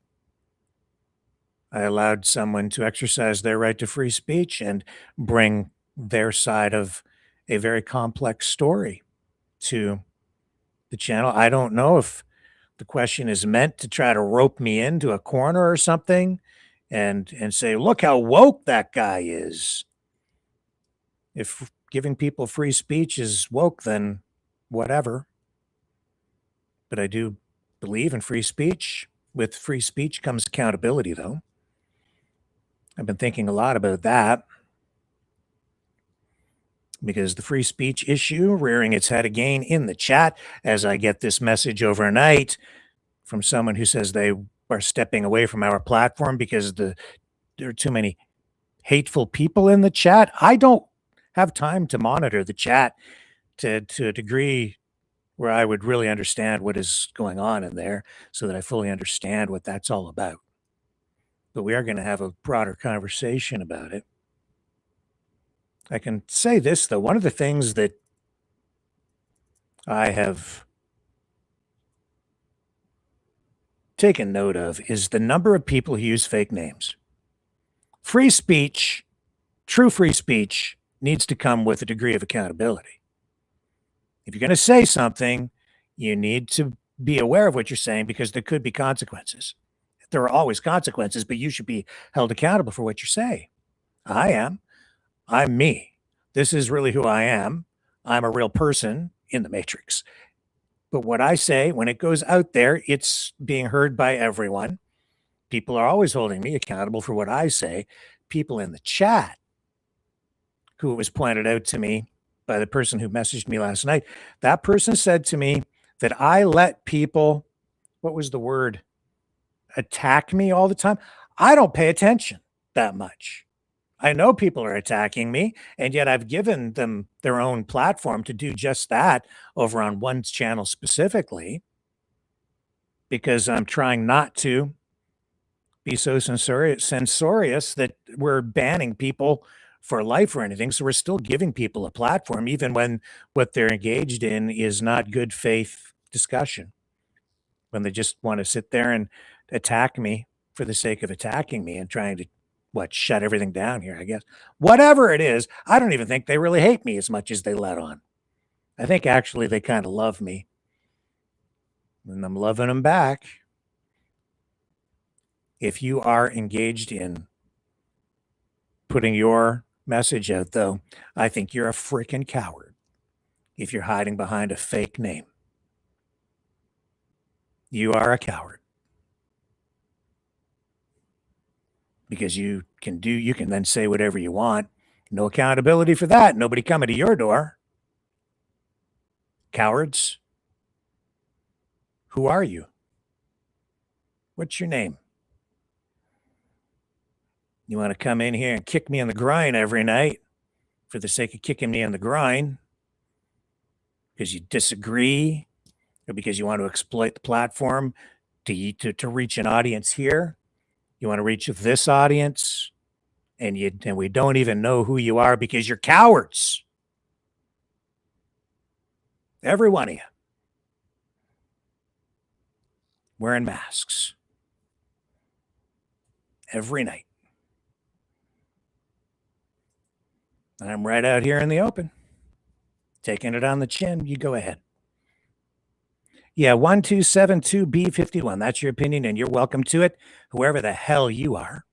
I allowed someone to exercise their right to free speech and bring their side of a very complex story to the channel. I don't know if the question is meant to try to rope me into a corner or something and say, look how woke that guy is. If giving people free speech is woke, then whatever. But I do believe in free speech. With free speech comes accountability, though. I've been thinking a lot about that, because the free speech issue rearing its head again in the chat as I get this message overnight from someone who says they are stepping away from our platform because there are too many hateful people in the chat. I don't have time to monitor the chat to a degree where I would really understand what is going on in there so that I fully understand what that's all about. But we are going to have a broader conversation about it. I can say this, though. One of the things that I have taken note of is the number of people who use fake names. Free speech, true free speech, needs to come with a degree of accountability. If you're going to say something, you need to be aware of what you're saying because there could be consequences. There are always consequences, but you should be held accountable for what you say. I am. I'm me. This is really who I am. I'm a real person in the Matrix. But what I say, when it goes out there, it's being heard by everyone. People are always holding me accountable for what I say. People in the chat, who it was pointed out to me by the person who messaged me last night, that person said to me that I let people, what was the word, attack me all the time. I don't pay attention that much. I know people are attacking me, and yet I've given them their own platform to do just that over on one's channel specifically, because I'm trying not to be so censorious that we're banning people for life or anything. So we're still giving people a platform, even when what they're engaged in is not good faith discussion, when they just want to sit there and attack me for the sake of attacking me and trying to shut everything down here, I guess. Whatever it is, I don't even think they really hate me as much as they let on. I think actually they kind of love me. And I'm loving them back. If you are engaged in putting your message out, though, I think you're a freaking coward if you're hiding behind a fake name. You are a coward. Because you can then say whatever you want. No accountability for that. Nobody coming to your door. Cowards. Who are you? What's your name? You want to come in here and kick me in the groin every night for the sake of kicking me in the groin because you disagree or because you want to exploit the platform to reach an audience here. You want to reach this audience, and we don't even know who you are because you're cowards. Every one of you. Wearing masks. Every night. I'm right out here in the open. Taking it on the chin. You go ahead. Yeah, 1272B51. That's your opinion, and you're welcome to it, whoever the hell you are.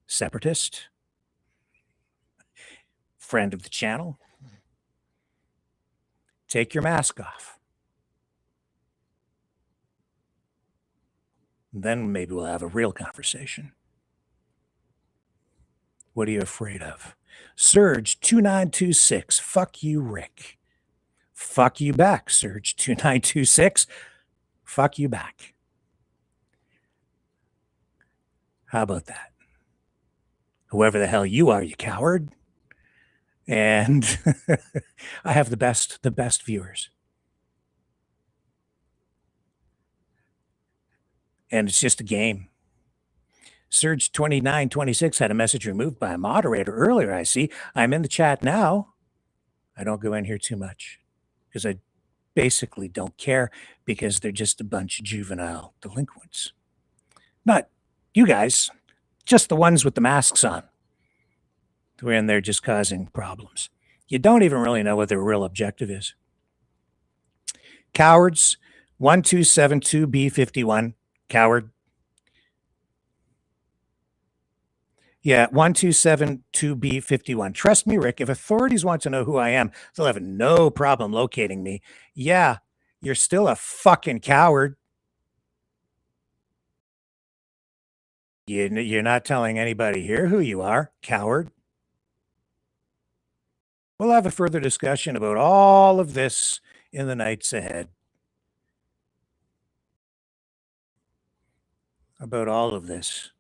Separatist. Friend of the channel. Take your mask off. Then maybe we'll have a real conversation. What are you afraid of? Surge 2926. Fuck you, Rick. Fuck you back, Surge 2926. Fuck you back. How about that? Whoever the hell you are, you coward. And I have the best viewers. And it's just a game. Surge 2926 had a message removed by a moderator earlier, I see. I'm in the chat now. I don't go in here too much because I basically don't care because they're just a bunch of juvenile delinquents. Not you guys, just the ones with the masks on. We're in there just causing problems. You don't even really know what their real objective is. Cowards, 1272B51. Coward. Yeah, 1272B51. Trust me, Rick, if authorities want to know who I am, they'll have no problem locating me. Yeah, you're still a fucking coward. You're not telling anybody here who you are, coward. We'll have a further discussion about all of this in the nights ahead. About all of this,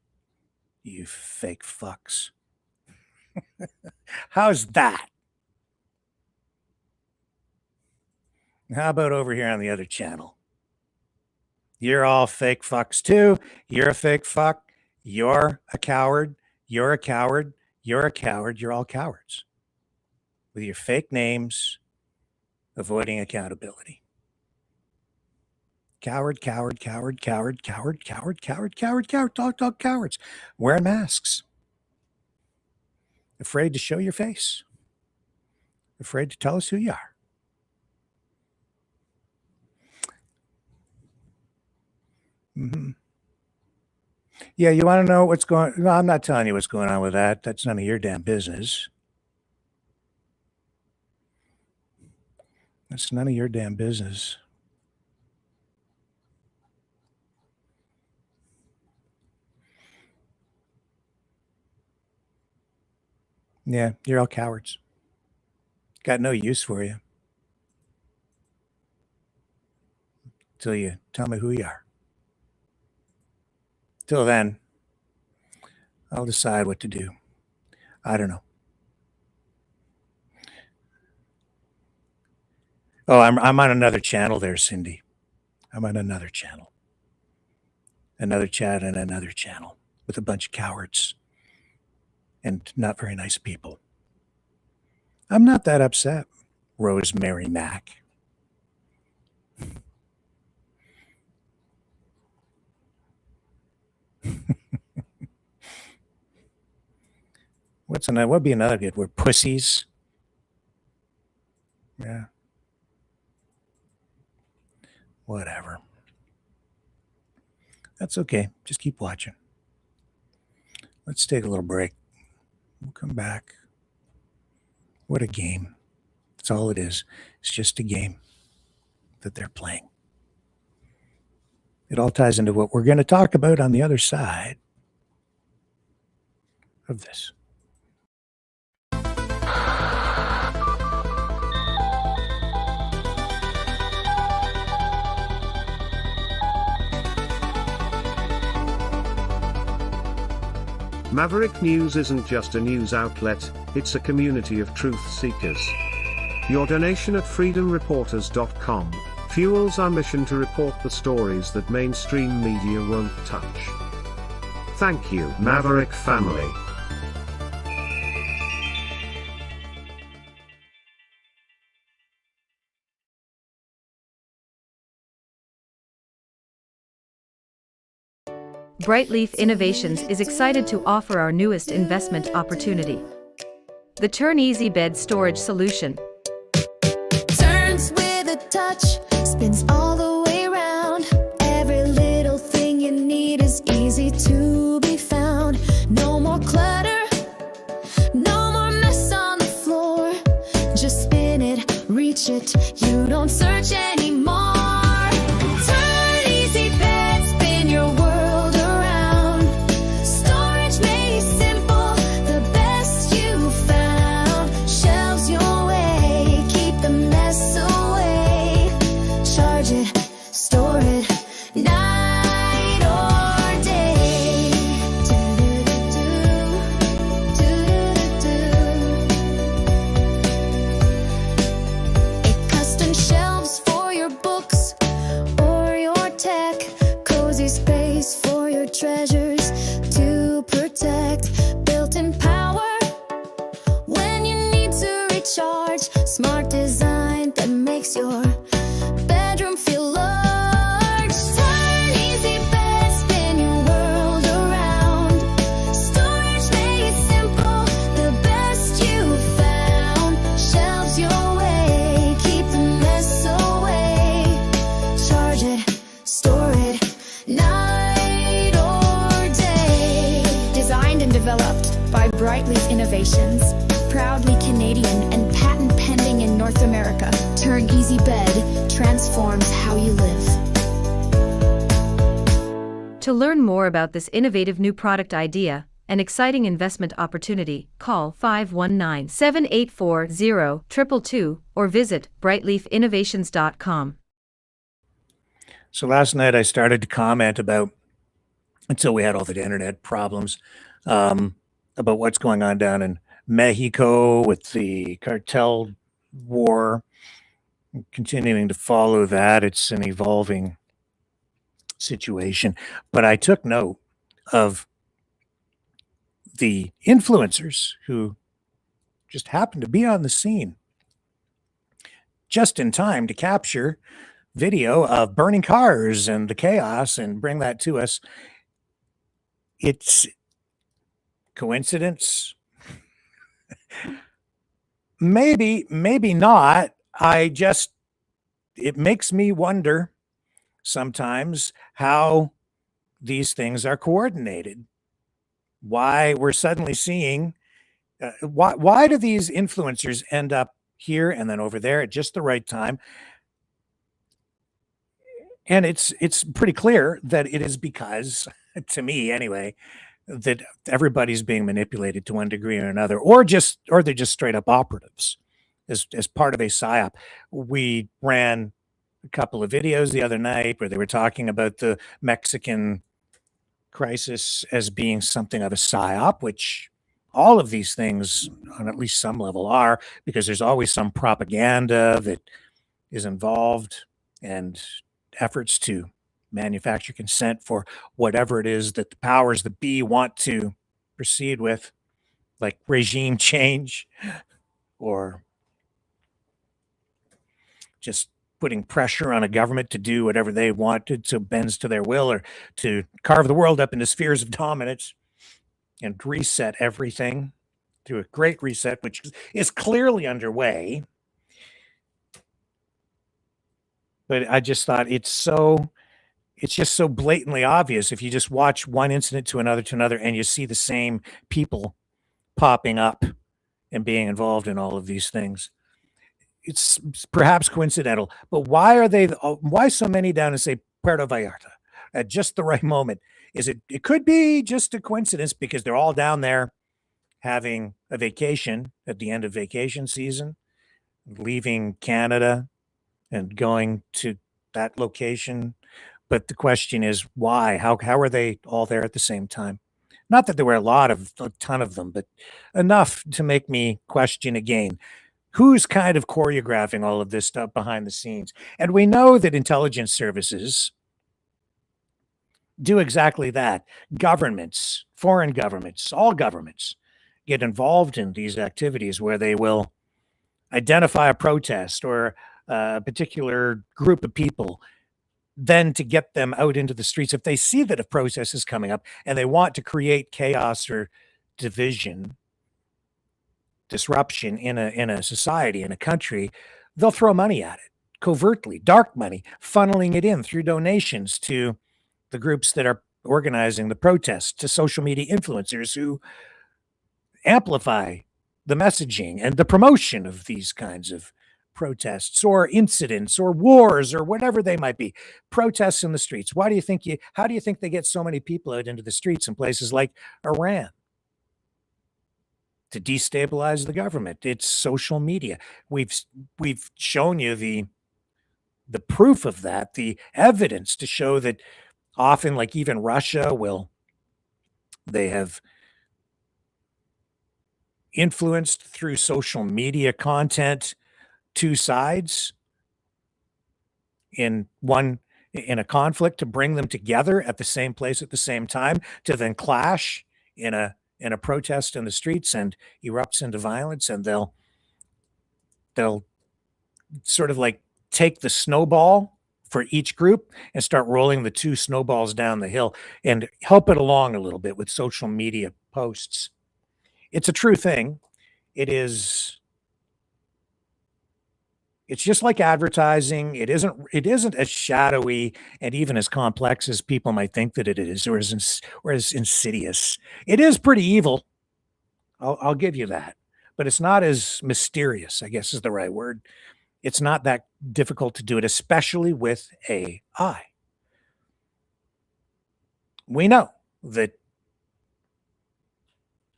you fake fucks. How's that? How about over here on the other channel? You're all fake fucks too. You're a fake fuck. You're a coward. You're a coward. You're a coward. You're all cowards. With your fake names, avoiding accountability. Coward, coward, coward, coward, coward, coward, coward, coward, coward, dog, cowards. Wearing masks. Afraid to show your face. Afraid to tell us who you are. Mm-hmm. Yeah, you want to know what's going on? No, I'm not telling you what's going on with that. That's none of your damn business. That's none of your damn business. Yeah, you're all cowards. Got no use for you. Till you tell me who you are. Till then, I'll decide what to do. I don't know. Oh, I'm on another channel there, Cindy. I'm on another channel. Another chat and another channel with a bunch of cowards and not very nice people. I'm not that upset, Rosemary Mack. What'd be another good word? Pussies. Yeah. Whatever. That's okay. Just keep watching. Let's take a little break. We'll come back. What a game. That's all it is. It's just a game that they're playing. It all ties into what we're going to talk about on the other side of this. Maverick News isn't just a news outlet, it's a community of truth seekers. Your donation at freedomreporters.com fuels our mission to report the stories that mainstream media won't touch. Thank you, Maverick family. Brightleaf Innovations is excited to offer our newest investment opportunity. The Turn Easy Bed Storage Solution. Turns with a touch, spins all the way around. Every little thing you need is easy to be found. No more clutter, no more mess on the floor. Just spin it, reach it, you don't search anymore. Turn Easy Bed, spin your world around. Storage made simple, the best you found. Shelves your way, keep the mess away. Charge it, store it, night or day. Custom shelves for your books or your tech. Cozy space for your treasures to protect. Built-in power when you need to recharge. Smart design that makes your bedroom feel large. Turn Easy Bed, spin your world around. Storage made simple, the best you found. Shelves your way, keep the mess away. Charge it, store it, night or day. Designed and developed by Brightleaf Innovations. Proudly Canadian and patent pending in North America. Turn Easy Bed transforms how you live. To learn more about this innovative new product idea and exciting investment opportunity, call 519-784-0222 or visit brightleafinnovations.com. So last night I started to comment about, until we had all the internet problems, about what's going on down in Mexico with the cartel war. Continuing to follow that. It's an evolving situation. But I took note of the influencers who just happened to be on the scene just in time to capture video of burning cars and the chaos and bring that to us. It's coincidence. Maybe not. It makes me wonder sometimes how these things are coordinated. Why we're suddenly seeing, why do these influencers end up here and then over there at just the right time? And it's pretty clear that it is because, to me anyway, that everybody's being manipulated to one degree or another, or they're just straight up operatives as part of a psyop. We ran a couple of videos the other night where they were talking about the Mexican crisis as being something of a psyop, which all of these things on at least some level are, because there's always some propaganda that is involved and efforts to manufacture consent for whatever it is that the powers that be want to proceed with, like regime change or just putting pressure on a government to do whatever they want to bends to their will, or to carve the world up into spheres of dominance and reset everything through a great reset, which is clearly underway. But I just thought it's just so blatantly obvious if you just watch one incident to another, and you see the same people popping up and being involved in all of these things. It's perhaps coincidental, but why so many down in, say, Puerto Vallarta at just the right moment? It could be just a coincidence because they're all down there having a vacation at the end of vacation season, leaving Canada and going to that location. But the question is why? How are they all there at the same time? Not that there were a ton of them, but enough to make me question again. Who's kind of choreographing all of this stuff behind the scenes? And we know that intelligence services do exactly that. Governments, foreign governments, all governments get involved in these activities where they will identify a protest or a particular group of people, then to get them out into the streets. If they see that a protest is coming up and they want to create chaos or division, disruption in a society, in a country, they'll throw money at it covertly, dark money, funneling it in through donations to the groups that are organizing the protests, to social media influencers who amplify the messaging and the promotion of these kinds of protests or incidents or wars or whatever they might be. Protests in the streets. How do you think they get so many people out into the streets in places like Iran? To destabilize the government. It's social media. We've shown you the proof of that, the evidence to show that often, like even Russia they have influenced through social media content two sides in a conflict to bring them together at the same place at the same time, to then clash in a protest in the streets and erupts into violence, and they'll sort of like take the snowball for each group and start rolling the two snowballs down the hill and help it along a little bit with social media posts. It's a true thing. It's just like advertising. It isn't as shadowy and even as complex as people might think that it is, or as insidious. It is pretty evil. I'll give you that, but it's not as mysterious, I guess is the right word. It's not that difficult to do it, especially with AI. We know that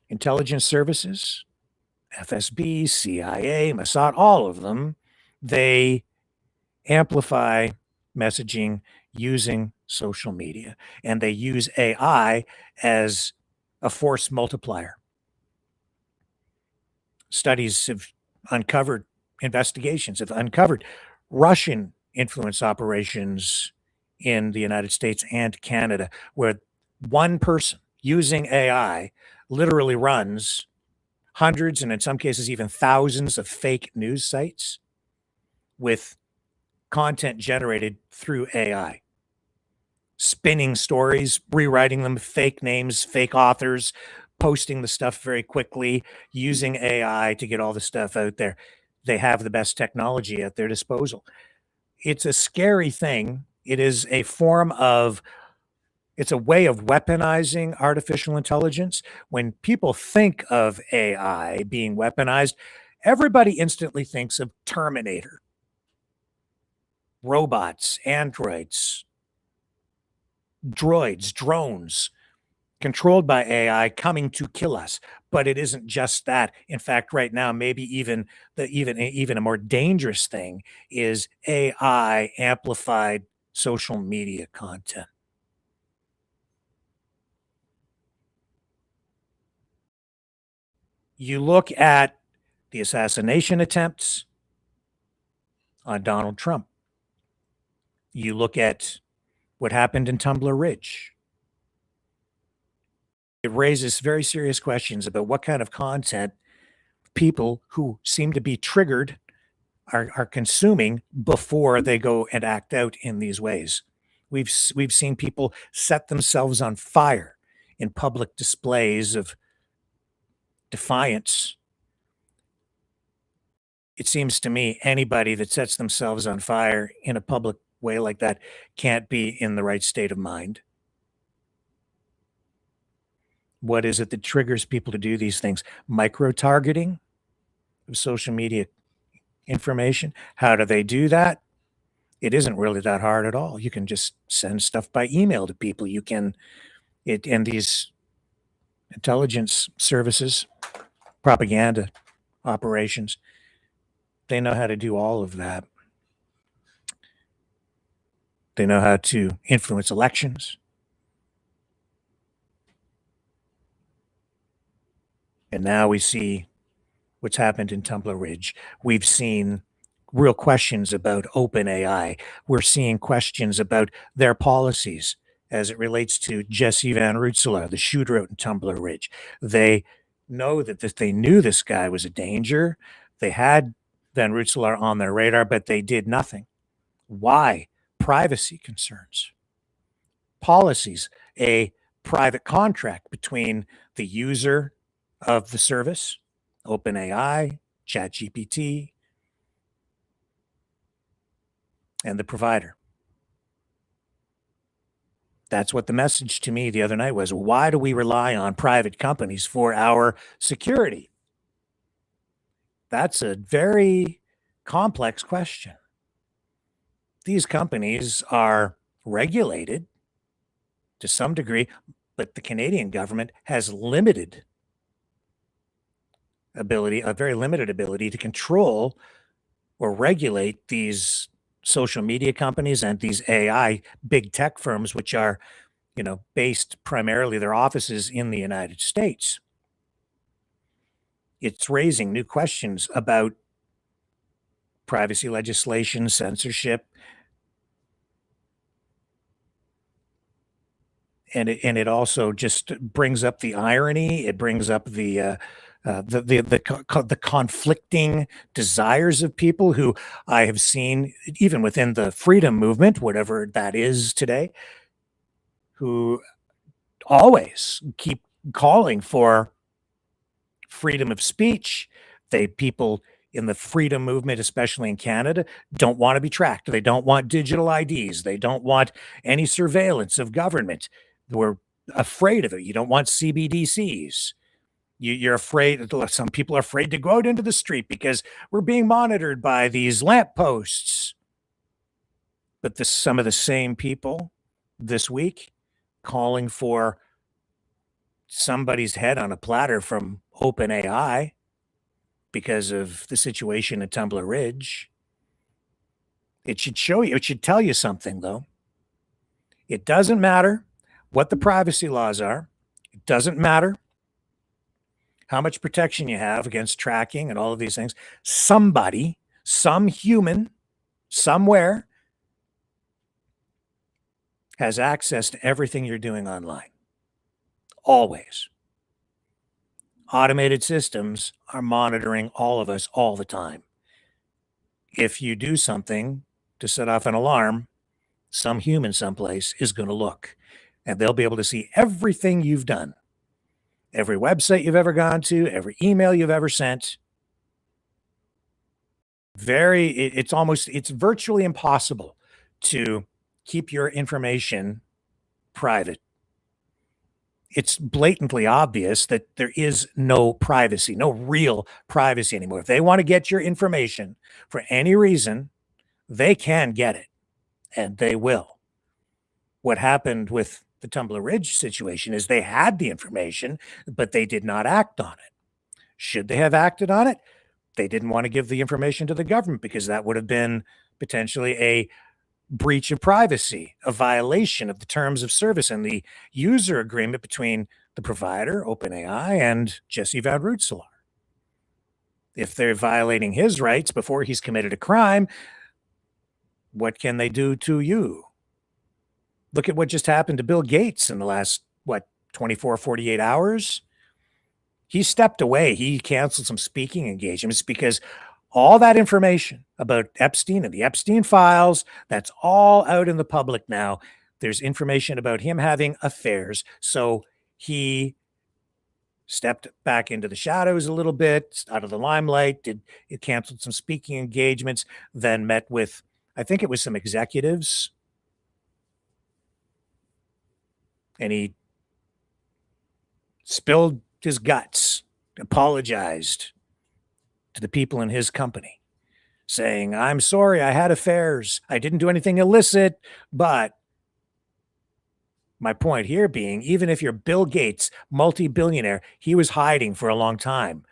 intelligence services, FSB, CIA, Mossad, all of them, they amplify messaging using social media, and they use AI as a force multiplier. Investigations have uncovered Russian influence operations in the United States and Canada, where one person using AI literally runs hundreds and in some cases even thousands of fake news sites with content generated through AI, spinning stories, rewriting them, fake names, fake authors, posting the stuff very quickly, using AI to get all the stuff out there. They have the best technology at their disposal. It's a scary thing. It is a form of, it's a way of weaponizing artificial intelligence. When people think of AI being weaponized, everybody instantly thinks of Terminator, robots, androids, droids, drones, controlled by AI coming to kill us. But it isn't just that. In fact, right now, maybe even a more dangerous thing is AI amplified social media content. You look at the assassination attempts on Donald Trump. You look at what happened in Tumbler Ridge. It raises very serious questions about what kind of content people who seem to be triggered are consuming before they go and act out in these ways. We've seen people set themselves on fire in public displays of defiance. It seems to me anybody that sets themselves on fire in a public way like that can't be in the right state of mind. What is it that triggers people to do these things? Micro-targeting of social media information. How do they do that? It isn't really that hard at all. You can just send stuff by email to people. You can, and these intelligence services, propaganda operations, they know how to do all of that. They know how to influence elections. And now we see what's happened in Tumbler Ridge. We've seen real questions about OpenAI. We're seeing questions about their policies as it relates to Jesse Van Rootselaar, the shooter out in Tumbler Ridge. They know that they knew this guy was a danger. They had Van Rootselaar on their radar, but they did nothing. Why? Privacy concerns. Policies, a private contract between the user of the service, OpenAI, ChatGPT, and the provider. That's what the message to me the other night was. Why do we rely on private companies for our security? That's a very complex question. These companies are regulated to some degree, but the Canadian government has limited ability, a very limited ability to control or regulate these social media companies and these AI big tech firms, which are, based primarily their offices in the United States. It's raising new questions about privacy legislation, censorship, and it also just brings up the irony. It brings up the conflicting desires of people who I have seen, even within the freedom movement, whatever that is today, who always keep calling for freedom of speech. People in the freedom movement, especially in Canada, don't want to be tracked. They don't want digital IDs. They don't want any surveillance of government. We're afraid of it. You don't want CBDCs. You're afraid. Some people are afraid to go out into the street because we're being monitored by these lampposts. But some of the same people this week calling for somebody's head on a platter from OpenAI because of the situation at Tumbler Ridge. It should show you, it should tell you something, though. It doesn't matter what the privacy laws are. It doesn't matter how much protection you have against tracking and all of these things. Somebody, some human, somewhere has access to everything you're doing online. Always. Automated systems are monitoring all of us all the time. If you do something to set off an alarm, some human someplace is going to look, and they'll be able to see everything you've done. every website you've ever gone to, every email you've ever sent. It's virtually impossible to keep your information private. It's blatantly obvious that there is no privacy, no real privacy anymore. If they want to get your information for any reason, they can get it, and they will. What happened with the Tumbler Ridge situation is they had the information, but they did not act on it. Should they have acted on it? They didn't want to give the information to the government because that would have been potentially a breach of privacy, a violation of the terms of service and the user agreement between the provider, OpenAI, and Jesse Van Rootselaar. If they're violating his rights before he's committed a crime, what can they do to you? Look at what just happened to Bill Gates in the last, 24, 48 hours? He stepped away. He canceled some speaking engagements because all that information about Epstein and the Epstein files, that's all out in the public now. There's information about him having affairs. So he stepped back into the shadows a little bit, out of the limelight, it canceled some speaking engagements, then met with, I think it was some executives. And he spilled his guts, apologized to the people in his company, saying, I'm sorry, I had affairs. I didn't do anything illicit, but my point here being, even if you're Bill Gates, multi-billionaire, he was hiding for a long time,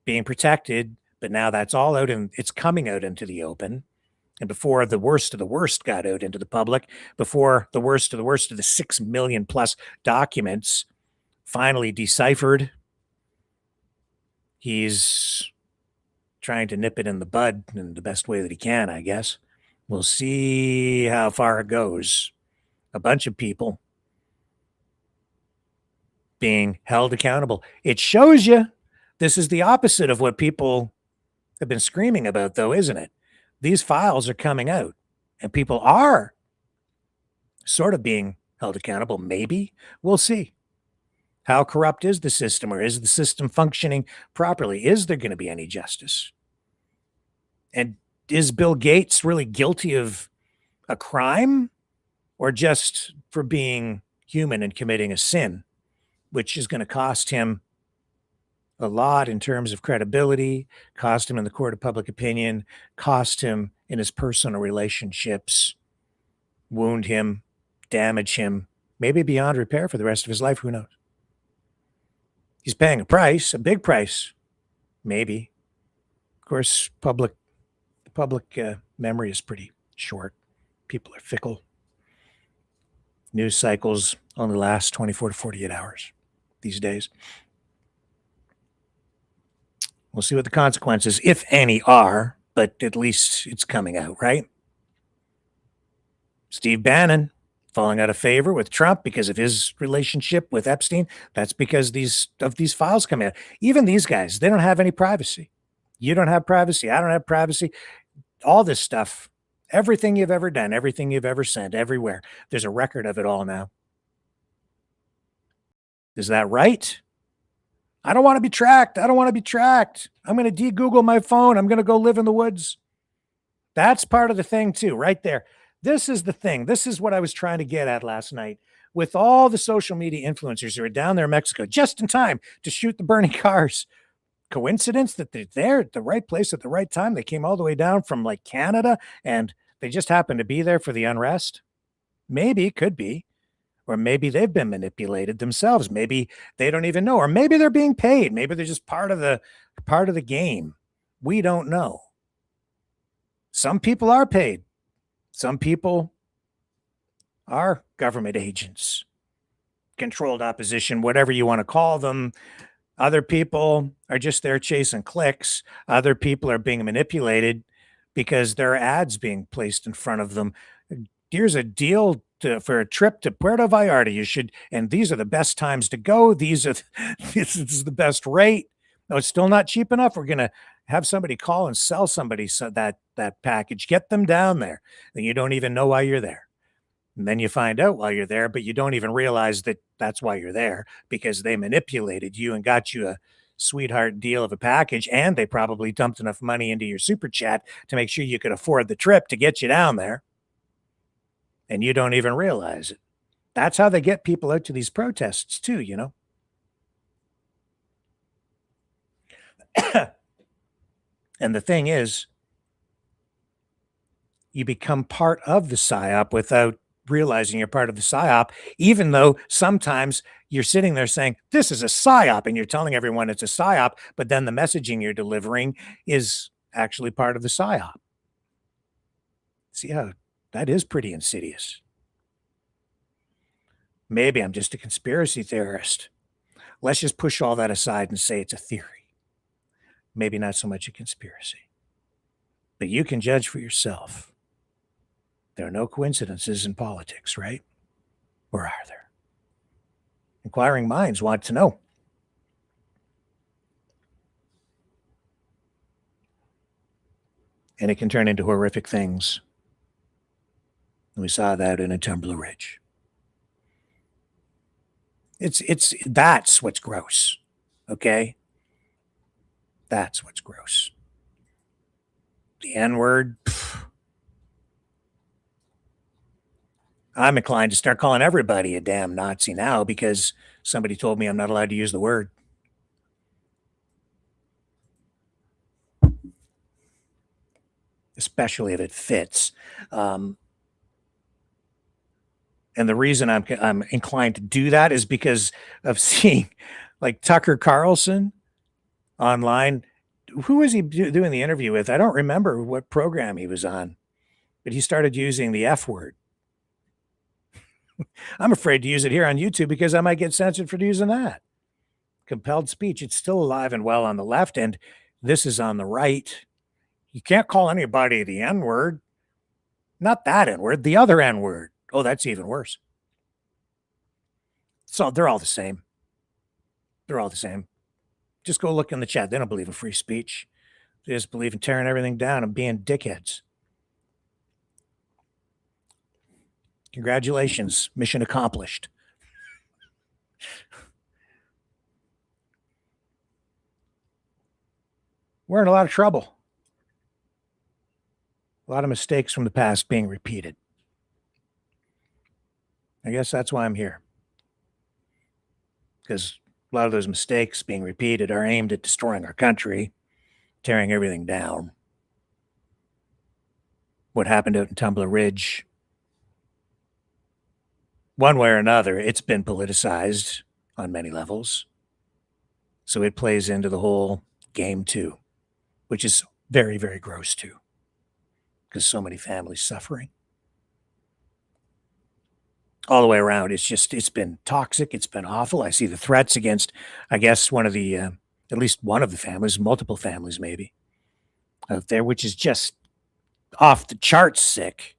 being protected, but now that's all out and it's coming out into the open. And before the worst of the worst got out into the public, before the worst of the 6 million plus documents finally deciphered, he's trying to nip it in the bud in the best way that he can, I guess. We'll see how far it goes. A bunch of people being held accountable. It shows you this is the opposite of what people have been screaming about, though, isn't it? These files are coming out and people are sort of being held accountable. Maybe. We'll see. How corrupt is the system, or is the system functioning properly? Is there going to be any justice? And is Bill Gates really guilty of a crime, or just for being human and committing a sin, which is going to cost him a lot in terms of credibility, cost him in the court of public opinion, cost him in his personal relationships, wound him, damage him, maybe beyond repair for the rest of his life. Who knows? He's paying a price, a big price, maybe. Of course, public memory is pretty short. People are fickle. News cycles only last 24 to 48 hours these days. We'll see what the consequences, if any, are, but at least it's coming out, right? Steve Bannon falling out of favor with Trump because of his relationship with Epstein. That's because these files come out. Even these guys, they don't have any privacy. You don't have privacy. I don't have privacy. All this stuff, everything you've ever done, everything you've ever sent, everywhere, there's a record of it all now. Is that right? I don't want to be tracked. I don't want to be tracked. I'm going to de-Google my phone. I'm going to go live in the woods. That's part of the thing too, right there. This is the thing. This is what I was trying to get at last night with all the social media influencers who are down there in Mexico just in time to shoot the burning cars. Coincidence that they're there at the right place at the right time? They came all the way down from like Canada and they just happened to be there for the unrest? Maybe, could be. Or maybe they've been manipulated themselves. Maybe they don't even know. Or maybe they're being paid. Maybe they're just part of the game. We don't know. Some people are paid. Some people are government agents, controlled opposition, whatever you want to call them. Other people are just there chasing clicks. Other people are being manipulated because there are ads being placed in front of them. Here's a deal for a trip to Puerto Vallarta. You should, and these are the best times to go. This is the best rate. No, it's still not cheap enough. We're going to have somebody call and sell somebody that package. Get them down there. And you don't even know why you're there. And then you find out while you're there, but you don't even realize that that's why you're there, because they manipulated you and got you a sweetheart deal of a package, and they probably dumped enough money into your super chat to make sure you could afford the trip to get you down there. And you don't even realize it. That's how they get people out to these protests too, you know? And the thing is, you become part of the PSYOP without realizing you're part of the PSYOP, even though sometimes you're sitting there saying, this is a PSYOP, and you're telling everyone it's a PSYOP, but then the messaging you're delivering is actually part of the PSYOP. See how that is pretty insidious. Maybe I'm just a conspiracy theorist. Let's just push all that aside and say it's a theory. Maybe not so much a conspiracy. But you can judge for yourself. There are no coincidences in politics, right? Or are there? Inquiring minds want to know. And it can turn into horrific things. We saw that in a Tumbler Ridge. That's what's gross. Okay? That's what's gross. The N-word. I'm inclined to start calling everybody a damn Nazi now because somebody told me I'm not allowed to use the word. Especially if it fits. And the reason I'm inclined to do that is because of seeing like Tucker Carlson online. Who was he doing the interview with? I don't remember what program he was on, but he started using the F word. I'm afraid to use it here on YouTube because I might get censored for using that. Compelled speech. It's still alive and well on the left, and this is on the right. You can't call anybody the N-word. Not that N-word, the other N-word. Oh, that's even worse. So they're all the same. They're all the same. Just go look in the chat. They don't believe in free speech. They just believe in tearing everything down and being dickheads. Congratulations. Mission accomplished. We're in a lot of trouble. A lot of mistakes from the past being repeated. I guess that's why I'm here. Because a lot of those mistakes being repeated are aimed at destroying our country, tearing everything down. What happened out in Tumbler Ridge, one way or another, it's been politicized on many levels. So it plays into the whole game too, which is very, very gross too, because so many families suffering. All the way around, it's been toxic. It's been awful. I see the threats against, I guess, one of the, at least one of the families, multiple families maybe, out there, which is just off the charts sick.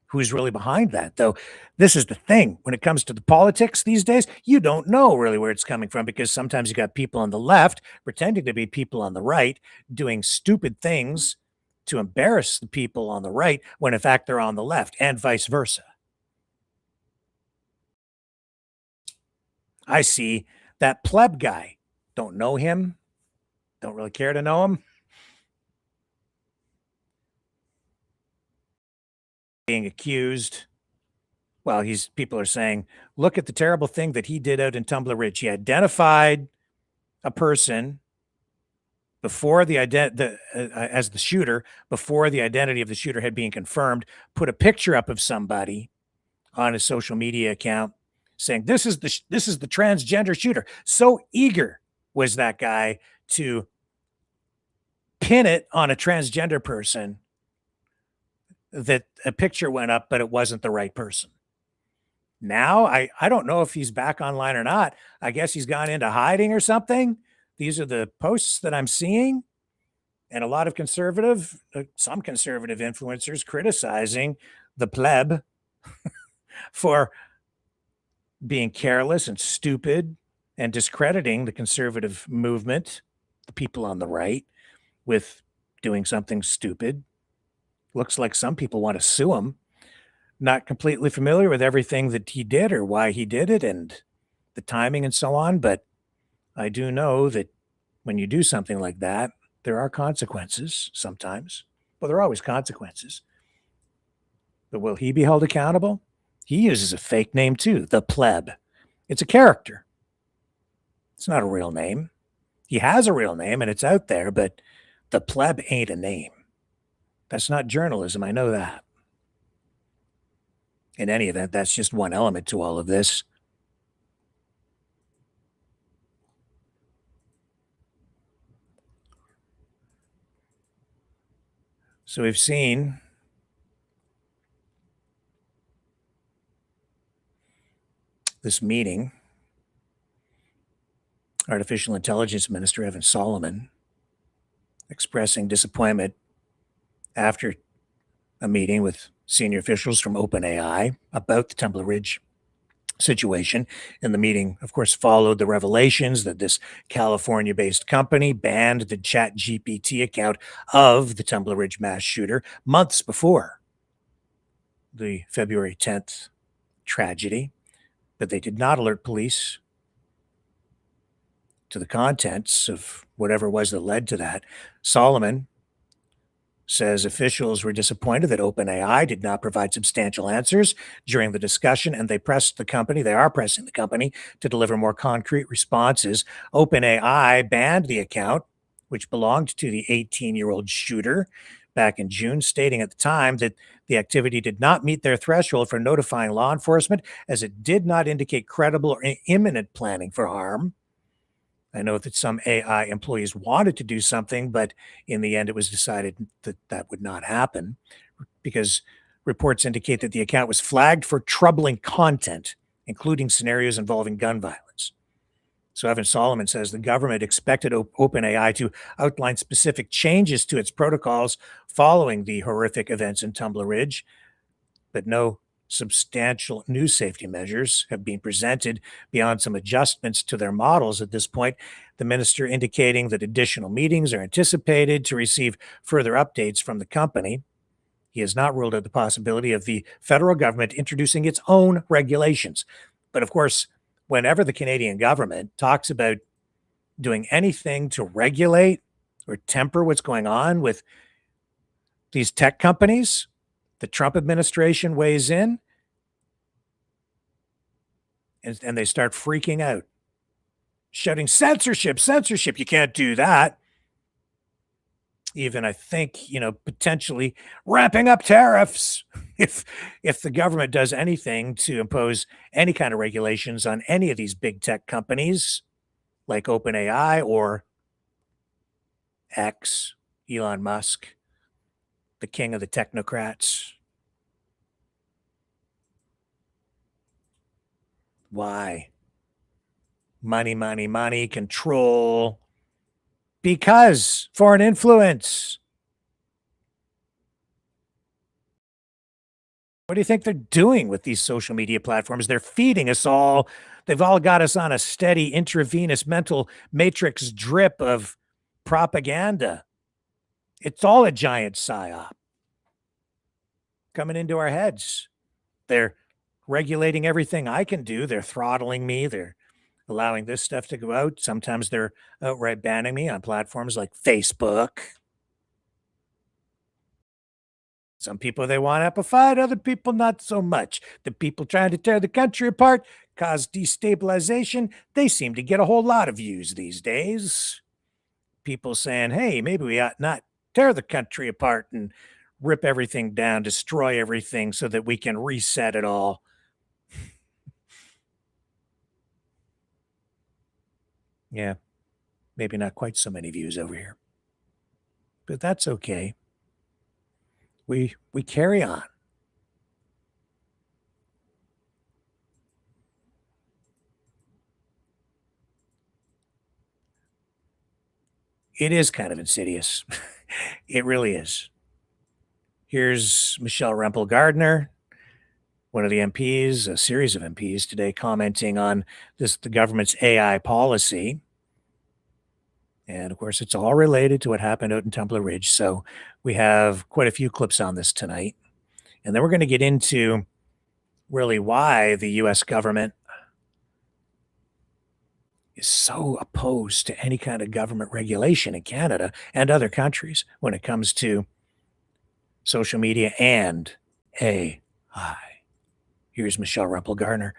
Who's really behind that, though? This is the thing. When it comes to the politics these days, you don't know really where it's coming from, because sometimes you got people on the left pretending to be people on the right doing stupid things to embarrass the people on the right when in fact they're on the left, and vice versa. I see that pleb guy. Don't know him. Don't really care to know him. Being accused. Well, people are saying, look at the terrible thing that he did out in Tumbler Ridge. He identified a person before as the shooter, before the identity of the shooter had been confirmed, put a picture up of somebody on his social media account saying, this is the transgender shooter. So eager was that guy to pin it on a transgender person that a picture went up, but it wasn't the right person. Now, I don't know if he's back online or not. I guess he's gone into hiding or something. These are the posts that I'm seeing. And a lot of some conservative influencers criticizing the pleb for being careless and stupid and discrediting the conservative movement, the people on the right, with doing something stupid. Looks like some people want to sue him. not completely familiar with everything that he did or why he did it and the timing and so on, but I do know that when you do something like that, there are consequences sometimes. Well, there are always consequences. But will he be held accountable? He uses a fake name too, the pleb. It's a character. It's not a real name. He has a real name and it's out there, but the pleb ain't a name. That's not journalism. I know that. In any event, that's just one element to all of this. So we've seen this meeting. Artificial Intelligence Minister Evan Solomon expressing disappointment after a meeting with senior officials from OpenAI about the Tumbler Ridge situation. And the meeting, of course, followed the revelations that this California-based company banned the ChatGPT account of the Tumbler Ridge mass shooter months before the February 10th tragedy, but they did not alert police to the contents of whatever it was that led to that. Solomon says officials were disappointed that OpenAI did not provide substantial answers during the discussion, and they are pressing the company to deliver more concrete responses. OpenAI banned the account, which belonged to the 18-year-old shooter, back in June, stating at the time that the activity did not meet their threshold for notifying law enforcement, as it did not indicate credible or imminent planning for harm. I know that some AI employees wanted to do something, but in the end, it was decided that that would not happen because reports indicate that the account was flagged for troubling content, including scenarios involving gun violence. So Evan Solomon says the government expected OpenAI to outline specific changes to its protocols following the horrific events in Tumbler Ridge, but no substantial new safety measures have been presented beyond some adjustments to their models at this point. The minister indicating that additional meetings are anticipated to receive further updates from the company. He has not ruled out the possibility of the federal government introducing its own regulations. But of course, whenever the Canadian government talks about doing anything to regulate or temper what's going on with these tech companies, the Trump administration weighs in and they start freaking out, shouting, censorship, censorship. You can't do that. Even, I think, potentially ramping up tariffs if the government does anything to impose any kind of regulations on any of these big tech companies like OpenAI or X, Elon Musk, the king of the technocrats. Why? Money, money, money, control. Because foreign influence. What do you think they're doing with these social media platforms? They're feeding us all. They've all got us on a steady intravenous mental matrix drip of propaganda. It's all a giant psyop coming into our heads. They're regulating everything I can do. They're throttling me. They're allowing this stuff to go out. Sometimes they're outright banning me on platforms like Facebook. Some people, they want amplified, other people not so much. The people trying to tear the country apart, cause destabilization, they seem to get a whole lot of views these days. People saying, hey, maybe we ought not tear the country apart and rip everything down, destroy everything so that we can reset it all. Yeah, maybe not quite so many views over here, but that's okay. We carry on. It is kind of insidious. It really is. Here's Michelle Rempel Gardner, one of the MPs, a series of MPs today, commenting on the government's AI policy. And of course, it's all related to what happened out in Tumbler Ridge. So we have quite a few clips on this tonight. And then we're going to get into really why the U.S. government is so opposed to any kind of government regulation in Canada and other countries when it comes to social media and AI. Here's Michelle Rumpel-Garner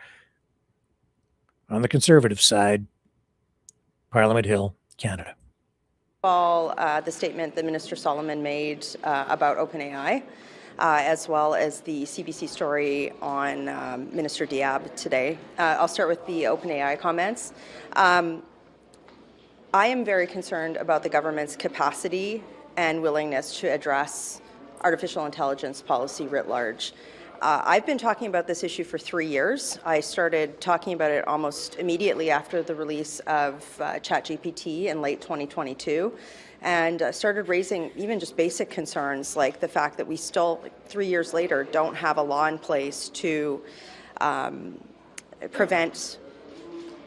on the conservative side, Parliament Hill, Canada. All the statement that Minister Solomon made about OpenAI, as well as the CBC story on Minister Diab today. I'll start with the OpenAI comments. I am very concerned about the government's capacity and willingness to address artificial intelligence policy writ large. I've been talking about this issue for 3 years. I started talking about it almost immediately after the release of ChatGPT in late 2022, and started raising even just basic concerns like the fact that we still, 3 years later, don't have a law in place to prevent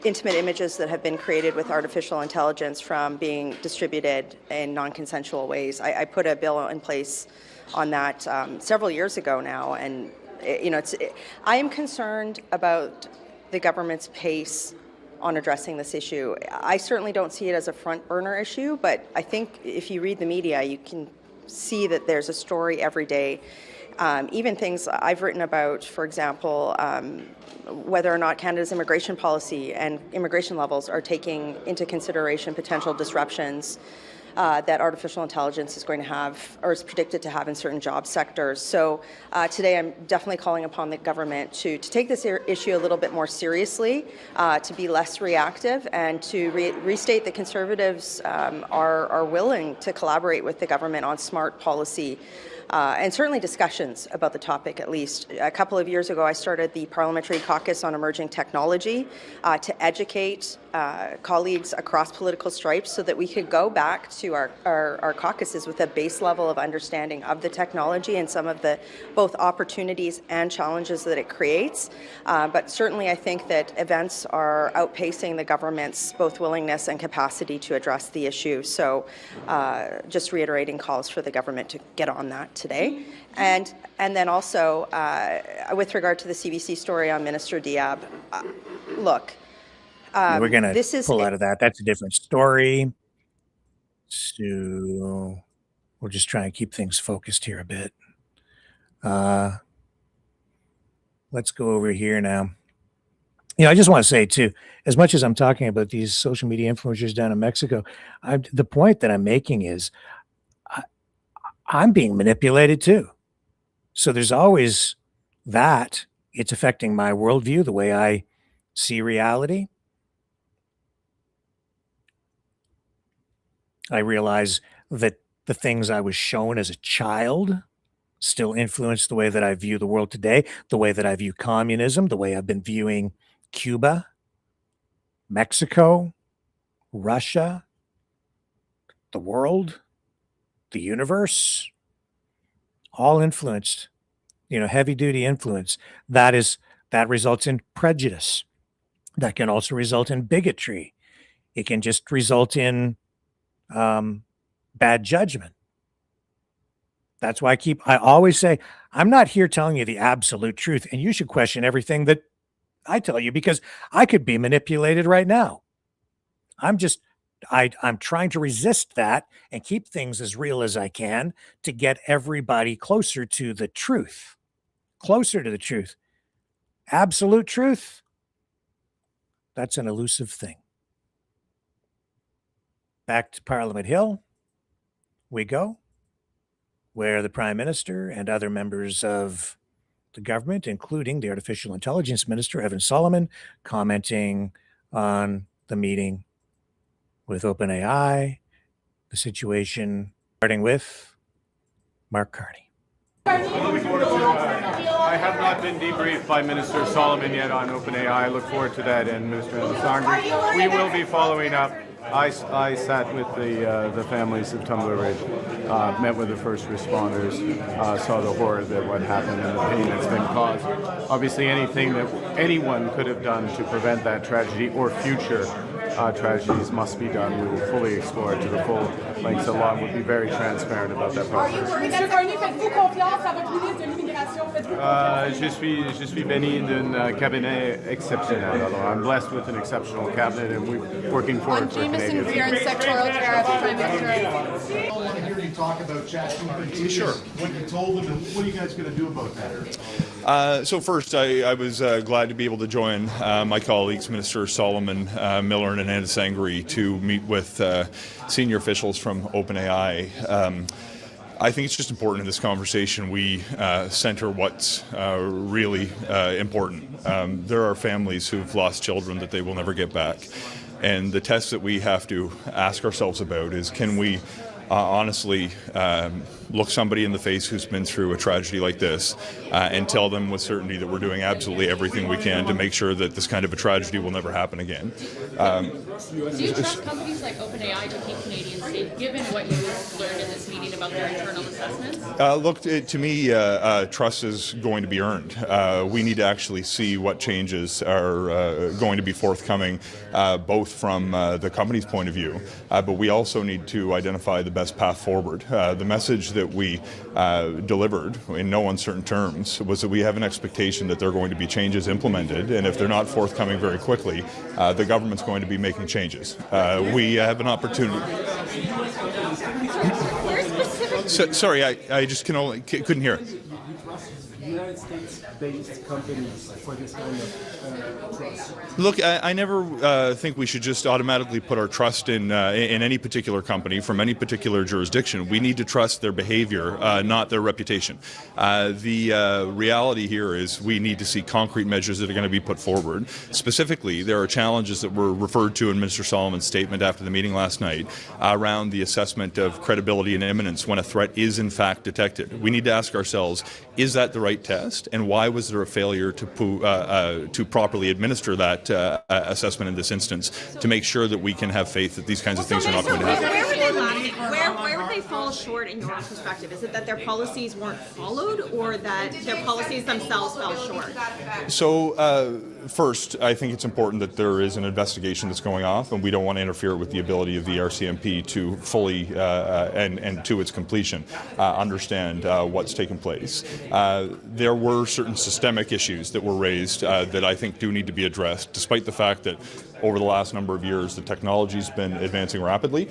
intimate images that have been created with artificial intelligence from being distributed in non-consensual ways. I put a bill in place on that several years ago now, and I am concerned about the government's pace on addressing this issue. I certainly don't see it as a front burner issue, but I think if you read the media, you can see that there's a story every day. Even things I've written about, for example, whether or not Canada's immigration policy and immigration levels are taking into consideration potential disruptions that artificial intelligence is going to have, or is predicted to have, in certain job sectors. So today I'm definitely calling upon the government to take this issue a little bit more seriously, to be less reactive, and to restate that Conservatives are willing to collaborate with the government on smart policy. And certainly discussions about the topic, at least. A couple of years ago, I started the Parliamentary Caucus on Emerging Technology to educate colleagues across political stripes so that we could go back to our caucuses with a base level of understanding of the technology and some of the both opportunities and challenges that it creates. But certainly I think that events are outpacing the government's both willingness and capacity to address the issue. So just reiterating calls for the government to get on that today. And then also, with regard to the CBC story on Minister Diab, look, we're going to pull out of that. That's a different story. So we'll just try and keep things focused here a bit. Let's go over here now. I just want to say, too, as much as I'm talking about these social media influencers down in Mexico, the point that I'm making is I'm being manipulated, too. So there's always that. It's affecting my worldview, the way I see reality. I realize that the things I was shown as a child still influence the way that I view the world today, the way that I view communism, the way I've been viewing Cuba, Mexico, Russia, the world, the universe, all influenced, heavy duty influence. That results in prejudice. That can also result in bigotry. It can just result in bad judgment. That's why I always say, I'm not here telling you the absolute truth, and you should question everything that I tell you, because I could be manipulated right now. I'm trying to resist that and keep things as real as I can to get everybody closer to the truth. Closer to the truth. Absolute truth, that's an elusive thing. Back to Parliament Hill we go, where the Prime Minister and other members of the government, including the Artificial Intelligence Minister, Evan Solomon, commenting on the meeting with OpenAI, the situation, starting with Mark Carney. I have not been debriefed by Minister Solomon yet on OpenAI. I look forward to that, and Minister Sangri. We will be following up. I sat with the families of Tumbler Ridge, met with the first responders, saw the horror that what happened and the pain that's been caused. Obviously, anything that anyone could have done to prevent that tragedy or future tragedies must be done. We will fully explore it to the full lengths of law and we'll be very transparent about that process. Je suis béni d'un cabinet exceptionnel. Alors, I'm blessed with an exceptional cabinet and we're working forward for Canadians. I want to hear you talk about ChatGPT. Sure. What you told them, and what are you guys going to do about that? So first, I was glad to be able to join my colleagues, Minister Solomon, Miller, and Ananda Sangri, to meet with senior officials from OpenAI. I think it's just important in this conversation we center what's really important. There are families who've lost children that they will never get back. And the test that we have to ask ourselves about is, can we honestly look somebody in the face who's been through a tragedy like this and tell them with certainty that we're doing absolutely everything we can to make sure that this kind of a tragedy will never happen again. Do you trust companies like OpenAI to keep Canadians safe, given what you learned in this meeting about their internal assessments? Look, to me, trust is going to be earned. We need to actually see what changes are going to be forthcoming, both from the company's point of view, but we also need to identify the best path forward. The message that we delivered in no uncertain terms was that we have an expectation that there are going to be changes implemented, and if they're not forthcoming very quickly, the government's going to be making changes. We have an opportunity. Sorry, I just couldn't hear. United States-based companies for this kind of trust? Look, I never think we should just automatically put our trust in any particular company from any particular jurisdiction. We need to trust their behavior, not their reputation. The reality here is we need to see concrete measures that are going to be put forward. Specifically, there are challenges that were referred to in Minister Solomon's statement after the meeting last night around the assessment of credibility and imminence when a threat is in fact detected. We need to ask ourselves, is that the right test, and why was there a failure to properly administer that assessment in this instance to make sure that we can have faith that these kinds of things are not going to happen? Where would they fall short in your perspective? Is it that their policies weren't followed, or that their policies themselves fell short? So first, I think it's important that there is an investigation that's going off, and we don't want to interfere with the ability of the RCMP to fully and to its completion understand what's taken place. There were certain systemic issues that were raised that I think do need to be addressed, despite the fact that over the last number of years the technology's been advancing rapidly.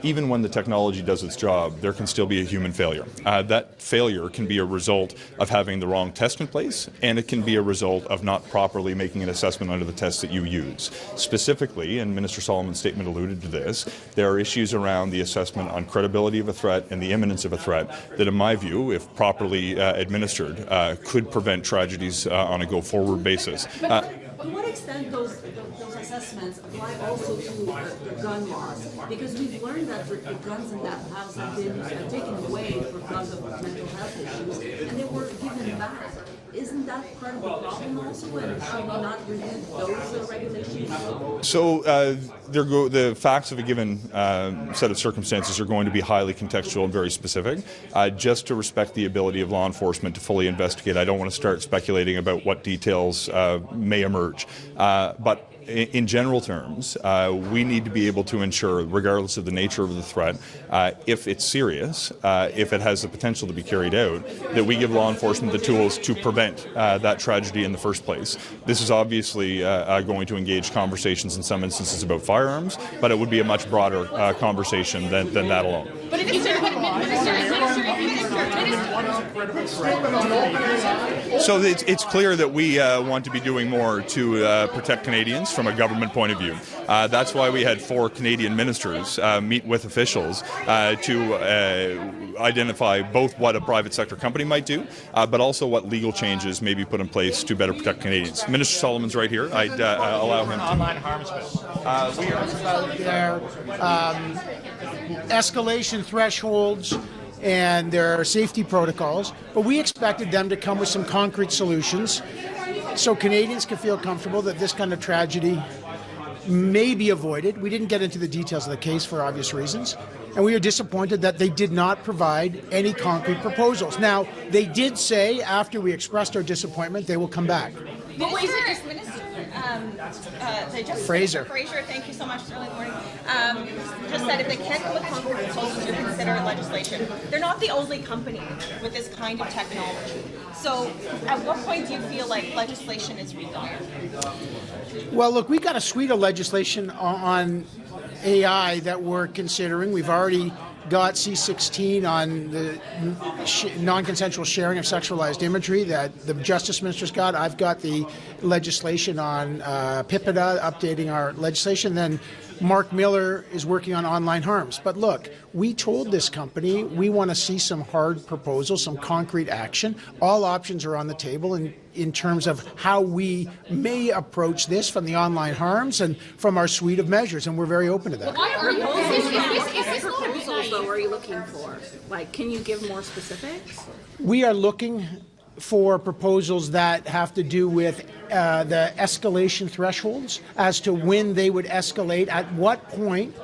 Even when the technology does its job, there can still be a human failure. That failure can be a result of having the wrong test in place, and it can be a result of not properly making an assessment under the test that you use. Specifically, and Minister Solomon's statement alluded to this, there are issues around the assessment on credibility of a threat and the imminence of a threat that, in my view, if properly administered, could prevent tragedies on a go-forward basis. To what extent those assessments apply also to the gun laws? Because we've learned that the guns in that house have been taken away because of mental health issues, and they were given back. Isn't that part of the problem also, and should we not review those regulations? So the facts of a given set of circumstances are going to be highly contextual and very specific. Just to respect the ability of law enforcement to fully investigate, I don't want to start speculating about what details may emerge. But in general terms, we need to be able to ensure, regardless of the nature of the threat, if it's serious, if it has the potential to be carried out, that we give law enforcement the tools to prevent that tragedy in the first place. This is obviously going to engage conversations in some instances about firearms, but it would be a much broader conversation than that alone. But if you So it's clear that we want to be doing more to protect Canadians from a government point of view. That's why we had 4 Canadian ministers meet with officials to identify both what a private sector company might do, but also what legal changes may be put in place to better protect Canadians. Minister Solomon's right here. I'd allow him to. Online harms bill. We are about their escalation thresholds and their safety protocols, but we expected them to come with some concrete solutions so Canadians can feel comfortable that this kind of tragedy may be avoided. We didn't get into the details of the case for obvious reasons, and we are disappointed that they did not provide any concrete proposals. Now, they did say, after we expressed our disappointment, they will come back. But wait, Minister, the Justice Fraser. Fraser, thank you so much, early morning, just said if they can't come with concrete proposals to consider legislation, they're not the only company with this kind of technology. So at what point do you feel like legislation is required? Well, look, we got a suite of legislation on AI that we're considering. We've already got C-16 on the non-consensual sharing of sexualized imagery that the Justice Minister's got. I've got the legislation on PIPEDA, updating our legislation. Then Mark Miller is working on online harms. But look, we told this company we want to see some hard proposals, some concrete action. All options are on the table in terms of how we may approach this from the online harms and from our suite of measures, and we're very open to that. Why are you proposals, though, are you looking for? Like, can you give more specifics? We are looking for proposals that have to do with the escalation thresholds as to when they would escalate. At what point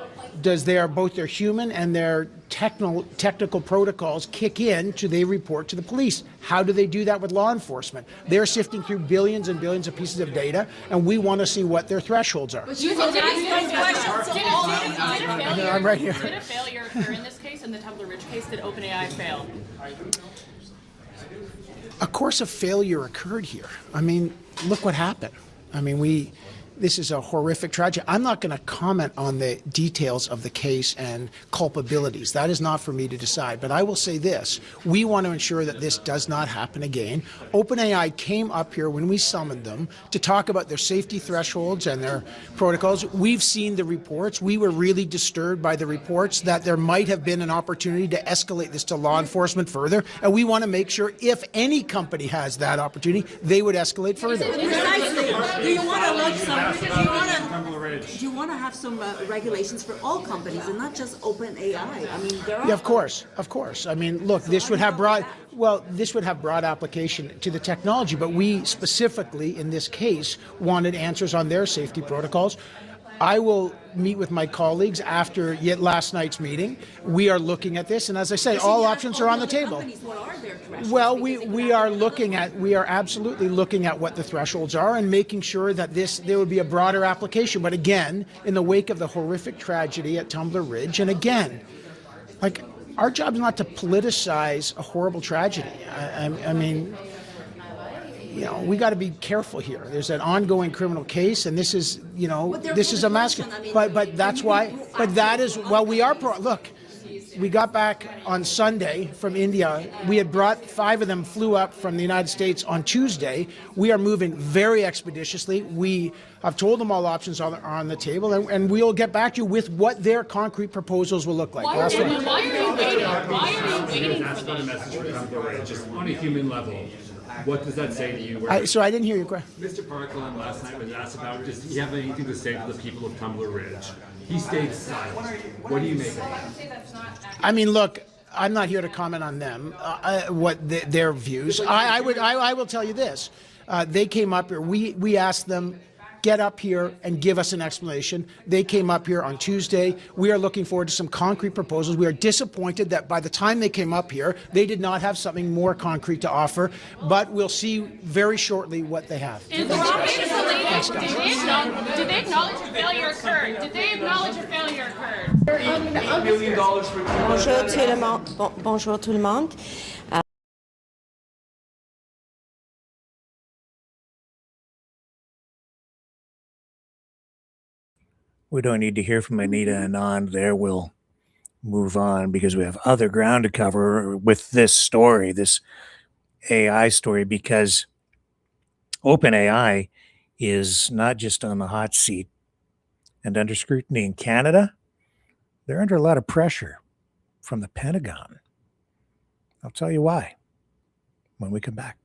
does both their human and their technical protocols kick in to they report to the police? How do they do that with law enforcement? They're sifting through billions and billions of pieces of data, and we want to see what their thresholds are. But I'm right here. Did a failure occur in this case, in the Tumbler Ridge case? Did OpenAI fail? Of course, a failure occurred here. I mean, look what happened. I mean, this is a horrific tragedy. I'm not going to comment on the details of the case and culpabilities. That is not for me to decide. But I will say this. We want to ensure that this does not happen again. OpenAI came up here when we summoned them to talk about their safety thresholds and their protocols. We've seen the reports. We were really disturbed by the reports that there might have been an opportunity to escalate this to law enforcement further. And we want to make sure if any company has that opportunity, they would escalate further. Precisely. Do you want to look some? Do you want to have some regulations for all companies and not just OpenAI? I mean, there are. Yeah, of course. I mean, look, this would have broad application to the technology, but we specifically, in this case, wanted answers on their safety protocols. I will meet with my colleagues after last night's meeting. We are looking at this, and as I say, all options are on the table. Well, we are absolutely looking at what the thresholds are and making sure that there would be a broader application. But again, in the wake of the horrific tragedy at Tumbler Ridge, and again, like, our job is not to politicize a horrible tragedy. I mean, we got to be careful here. There's an ongoing criminal case, and this is, this is a massacre. But that's why. But that is, we are look. We got back on Sunday from India. We had brought 5 of them, flew up from the United States on Tuesday. We are moving very expeditiously. We have told them all options are on the table, and we'll get back to you with what their concrete proposals will look like. Why are you waiting? Why are you waiting for the message for Tumbler, just on a human level? What does that say to you? I didn't hear your question. Mr. Parkland last night was asked about, does he have anything to say to the people of Tumbler Ridge? He stayed silent. What do you make of that? I mean, look, I'm not here to comment on them, their views. I will tell you this. They came up here. We asked them, get up here and give us an explanation. They came up here on Tuesday. We are looking forward to some concrete proposals. We are disappointed that by the time they came up here, they did not have something more concrete to offer, but we'll see very shortly what they have. Did they acknowledge a failure occurred? Did they acknowledge a failure occurred? $8 million for Bonjour tout le monde. We don't need to hear from Anita Anand there. We'll move on because we have other ground to cover with this story, this AI story, because OpenAI is not just on the hot seat and under scrutiny in Canada. They're under a lot of pressure from the Pentagon. I'll tell you why when we come back.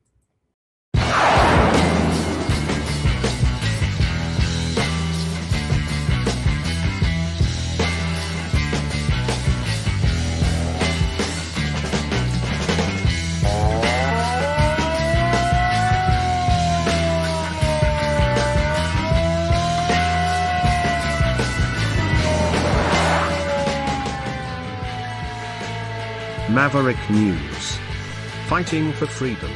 Maverick News. Fighting for freedom.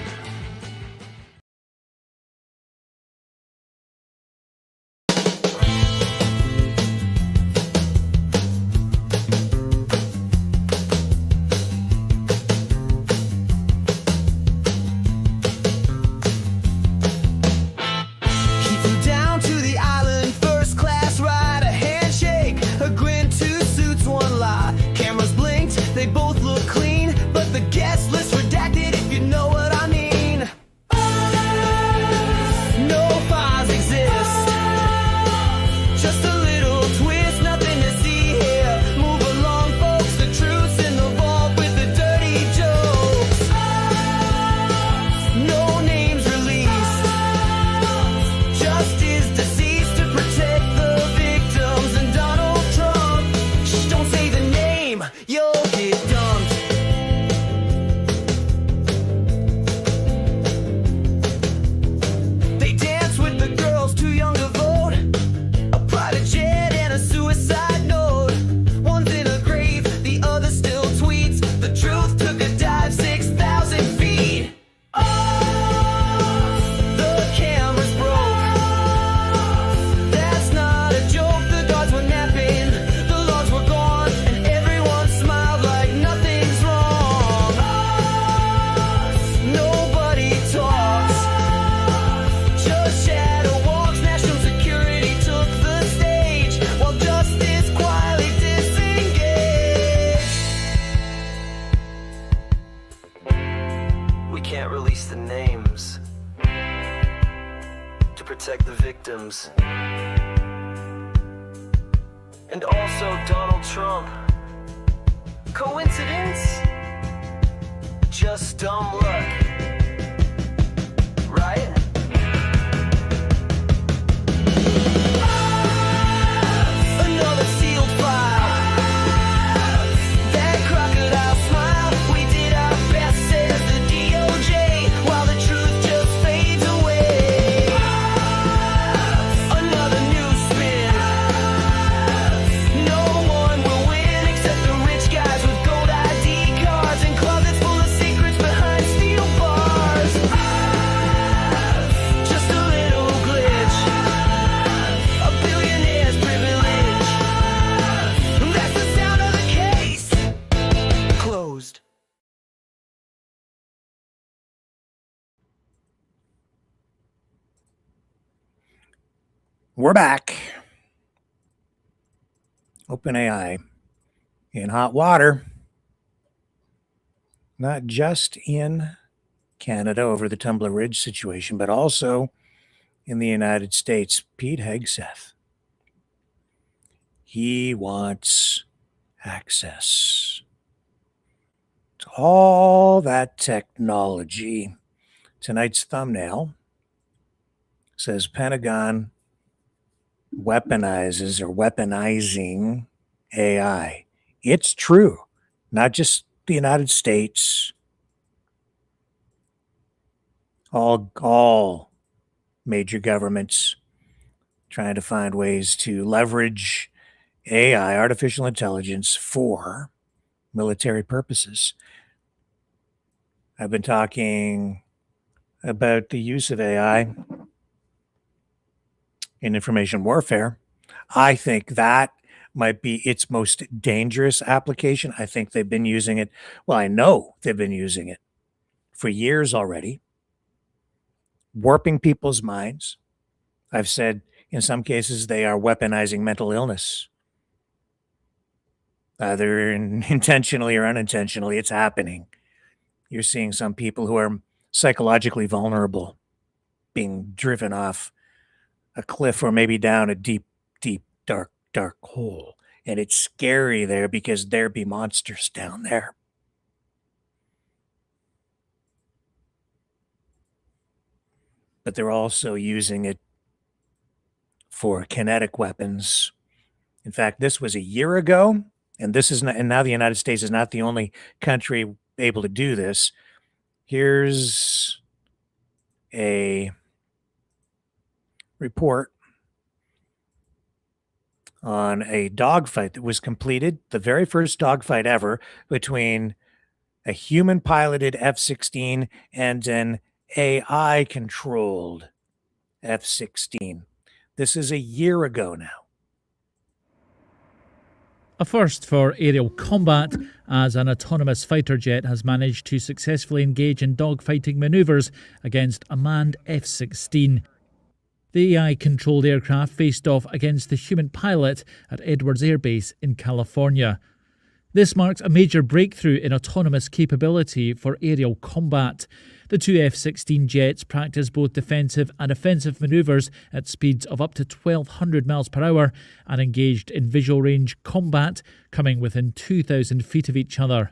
victims. And also Donald Trump. Coincidence? Just dumb luck. Right? Another sealed file. That crocodile smile. We did our best, says the DOJ, while the truth just fades away. Another new spin. No one will win except the rich guys with gold ID cards and closets full of secrets behind steel bars. Just a little glitch. A billionaire's privilege. That's the sound of the case. Closed. We're back. OpenAI in hot water, not just in Canada over the Tumbler Ridge situation, but also in the United States. Pete Hegseth, he wants access to all that technology. Tonight's thumbnail says Pentagon weaponizes or weaponizing AI. It's true. Not just the United States. All major governments trying to find ways to leverage AI, artificial intelligence, for military purposes. I've been talking about the use of AI in information warfare. I think that might be its most dangerous application. I think they've been using it. Well, I know they've been using it for years already, warping people's minds. I've said in some cases they are weaponizing mental illness. Either intentionally or unintentionally, it's happening. You're seeing some people who are psychologically vulnerable being driven off a cliff or maybe down a deep, dark hole. And it's scary there because there be monsters down there. But they're also using it for kinetic weapons. In fact, this was a year ago, and this is not, and now the United States is not the only country able to do this. Here's a report on a dogfight that was completed, the very first dogfight ever, between a human-piloted F-16 and an AI-controlled F-16. This is a year ago now. A first for aerial combat, as an autonomous fighter jet has managed to successfully engage in dogfighting manoeuvres against a manned F-16. The AI-controlled aircraft faced off against the human pilot at Edwards Air Base in California. This marks a major breakthrough in autonomous capability for aerial combat. The two F-16 jets practice both defensive and offensive manoeuvres at speeds of up to 1,200 miles per hour and engaged in visual range combat, coming within 2,000 feet of each other.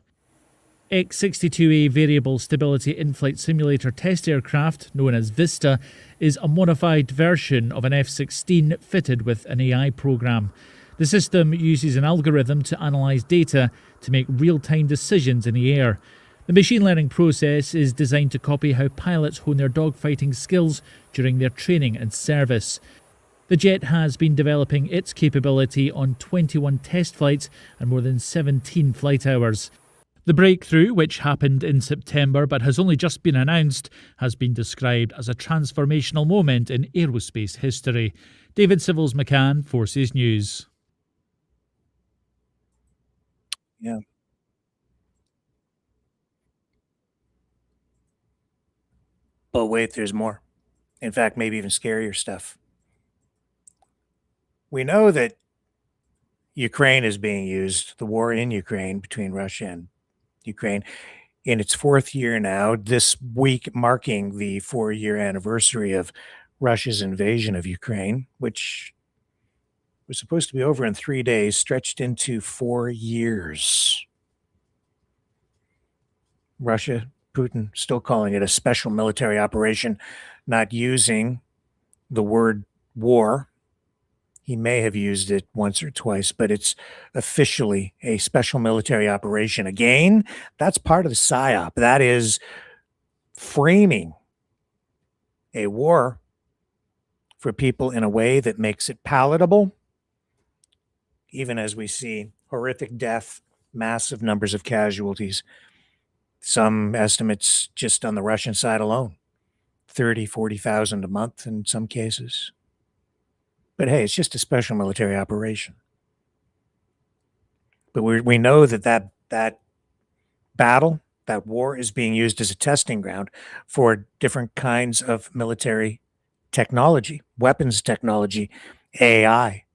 X-62A Variable Stability In-Flight Simulator test aircraft, known as Vista, is a modified version of an F-16 fitted with an AI program. The system uses an algorithm to analyze data to make real-time decisions in the air. The machine learning process is designed to copy how pilots hone their dogfighting skills during their training and service. The jet has been developing its capability on 21 test flights and more than 17 flight hours. The breakthrough, which happened in September but has only just been announced, has been described as a transformational moment in aerospace history. David Civils-McCann, Forces News. Yeah. But wait, there's more. In fact, maybe even scarier stuff. We know that Ukraine is being used, the war in Ukraine between Russia and Ukraine, in its fourth year now, this week marking the 4-year anniversary of Russia's invasion of Ukraine, which was supposed to be over in 3 days, stretched into 4 years. Russia, Putin, still calling it a special military operation, not using the word war. He may have used it once or twice, but it's officially a special military operation. Again, that's part of the PSYOP. That is framing a war for people in a way that makes it palatable, even as we see horrific death, massive numbers of casualties. Some estimates just on the Russian side alone, 30, 40,000 a month in some cases. But hey, it's just a special military operation. But we know that battle, that war is being used as a testing ground for different kinds of military technology, weapons technology, AI.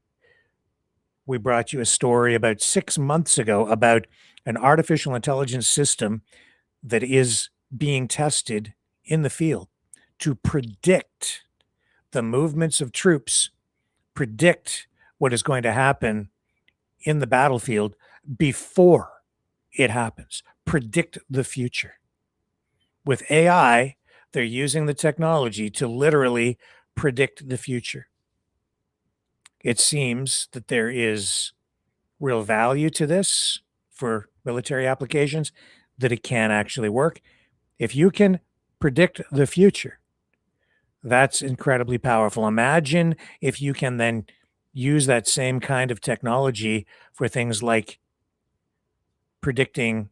We brought you a story about 6 months ago about an artificial intelligence system that is being tested in the field to predict the movements of troops, predict what is going to happen in the battlefield before it happens, predict the future. With AI, they're using the technology to literally predict the future. It seems that there is real value to this for military applications, that it can actually work. If you can predict the future, that's incredibly powerful. Imagine if you can then use that same kind of technology for things like predicting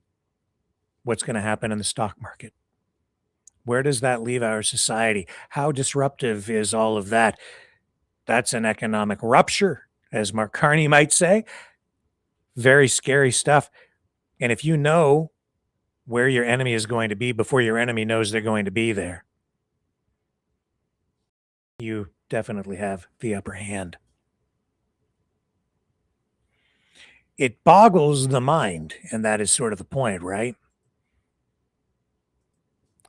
what's going to happen in the stock market. Where does that leave our society? How disruptive is all of that? That's an economic rupture, as Mark Carney might say. Very scary stuff. And if you know where your enemy is going to be before your enemy knows they're going to be there, you definitely have the upper hand. It boggles the mind, and that is sort of the point, right?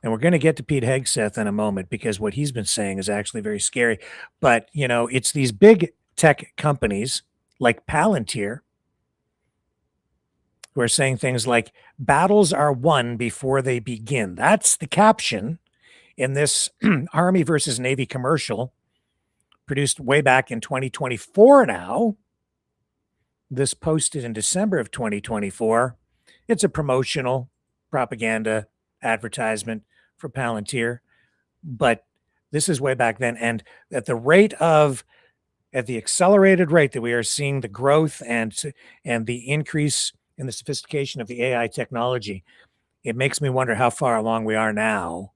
And we're going to get to Pete Hegseth in a moment, because what he's been saying is actually very scary. But, you know, it's these big tech companies like Palantir who are saying things like, battles are won before they begin. That's the caption in this Army versus Navy commercial produced way back in 2024 now. This posted in December of 2024. It's a promotional propaganda advertisement for Palantir, but this is way back then. And at the accelerated rate that we are seeing the growth and the increase in the sophistication of the AI technology, it makes me wonder how far along we are now,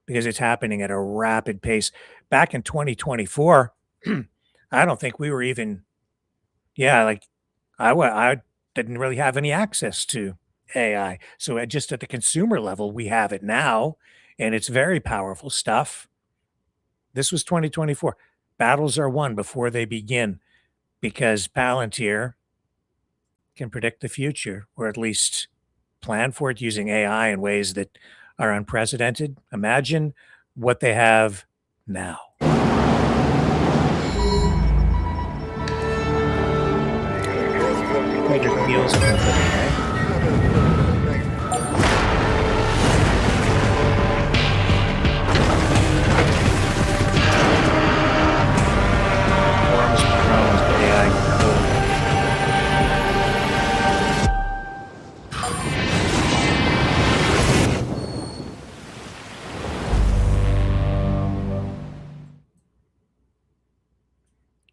because it's happening at a rapid pace. Back in 2024, I don't think we were even, I didn't really have any access to AI. So just at the consumer level, we have it now, and it's very powerful stuff. This was 2024. Battles are won before they begin, because Palantir can predict the future, or at least plan for it using AI in ways that are unprecedented. Imagine what they have now. Major Meals Company, eh? Forms and drones, AI control.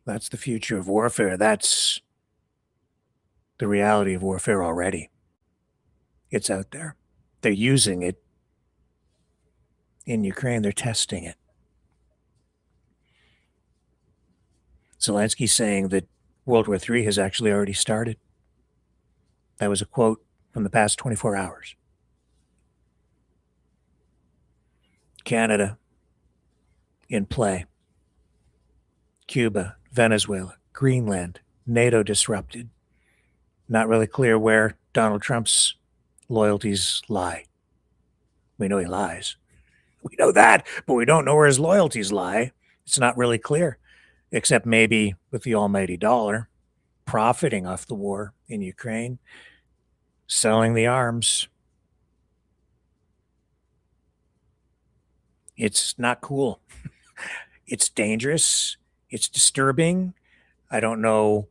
That's the future of warfare. That's the reality of warfare already. It's out there. They're using it in Ukraine. They're testing it. Zelensky saying that World War III has actually already started. That was a quote from the past 24 hours. Canada in play. Cuba, Venezuela, Greenland, NATO disrupted. Not really clear where Donald Trump's loyalties lie. We know he lies. We know that, but we don't know where his loyalties lie. It's not really clear, except maybe with the almighty dollar, profiting off the war in Ukraine, selling the arms. It's not cool. It's dangerous. It's disturbing. I don't know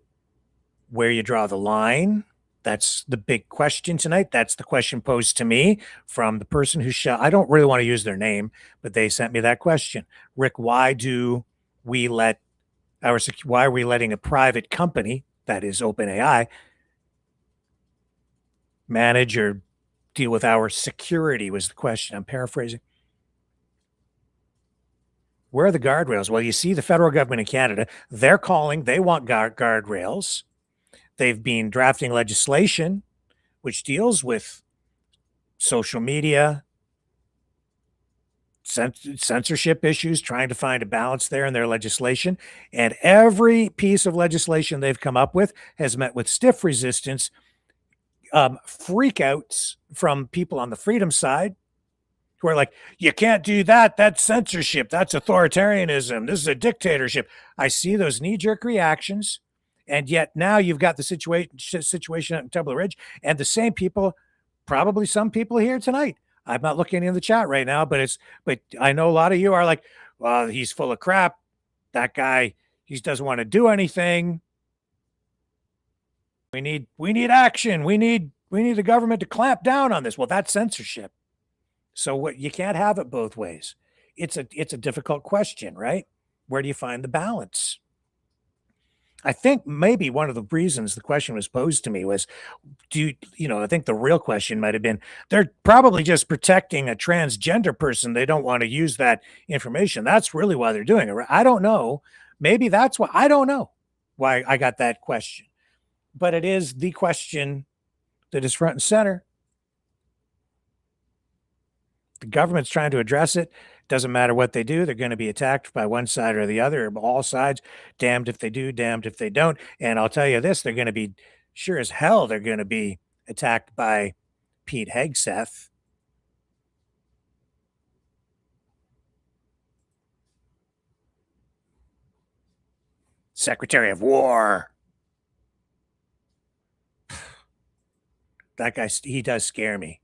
where you draw the line. That's the big question tonight. That's the question posed to me from the person who I don't really want to use their name, but they sent me that question. Rick, why are we letting a private company, that is OpenAI, manage or deal with our security, was the question. I'm paraphrasing. Where are the guardrails? Well, you see the federal government in Canada, they want guardrails. They've been drafting legislation which deals with social media, censorship issues, trying to find a balance there in their legislation. And every piece of legislation they've come up with has met with stiff resistance, freakouts from people on the freedom side who are like, you can't do that. That's censorship. That's authoritarianism. This is a dictatorship. I see those knee-jerk reactions. And yet now you've got the situation out in Tumbler Ridge, and the same people, probably some people here tonight. I'm not looking in the chat right now, but I know a lot of you are like, well, he's full of crap. That guy, he doesn't want to do anything. We need action. We need the government to clamp down on this. Well, that's censorship. So you can't have it both ways. It's a difficult question, right? Where do you find the balance? I think maybe one of the reasons the question was posed to me was, I think the real question might have been, they're probably just protecting a transgender person. They don't want to use that information. That's really why they're doing it. I don't know. Maybe that's why. I don't know why I got that question. But it is the question that is front and center. The government's trying to address it. Doesn't matter what they do. They're going to be attacked by one side or the other, or all sides. Damned if they do, damned if they don't. And I'll tell you this, they're going to be, sure as hell, they're going to be attacked by Pete Hegseth. Secretary of War. That guy, he does scare me.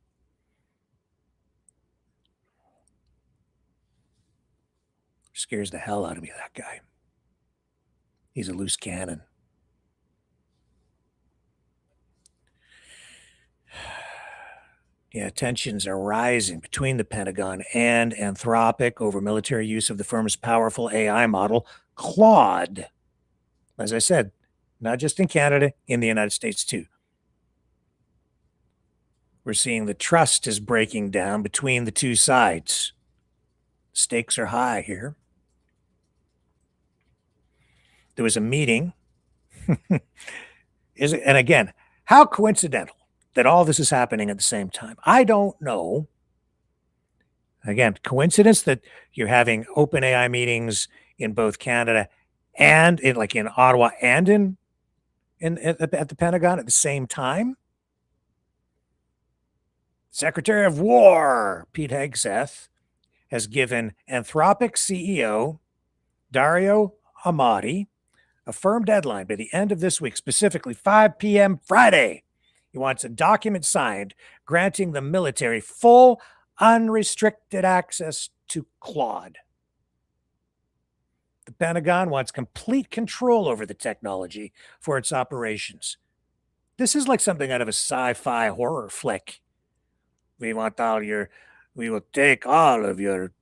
Scares the hell out of me, that guy. He's a loose cannon. Yeah, tensions are rising between the Pentagon and Anthropic over military use of the firm's powerful AI model, Claude. As I said, not just in Canada, in the United States too. We're seeing the trust is breaking down between the two sides. Stakes are high here. There was a meeting. And again, how coincidental that all this is happening at the same time? I don't know. Again, coincidence that you're having OpenAI meetings in both Canada and in Ottawa and at the Pentagon at the same time? Secretary of War Pete Hegseth has given Anthropic CEO Dario Amati a firm deadline by the end of this week, specifically 5 p.m. Friday. He wants a document signed granting the military full, unrestricted access to Claude. The Pentagon wants complete control over the technology for its operations. This is like something out of a sci-fi horror flick. We will take all of your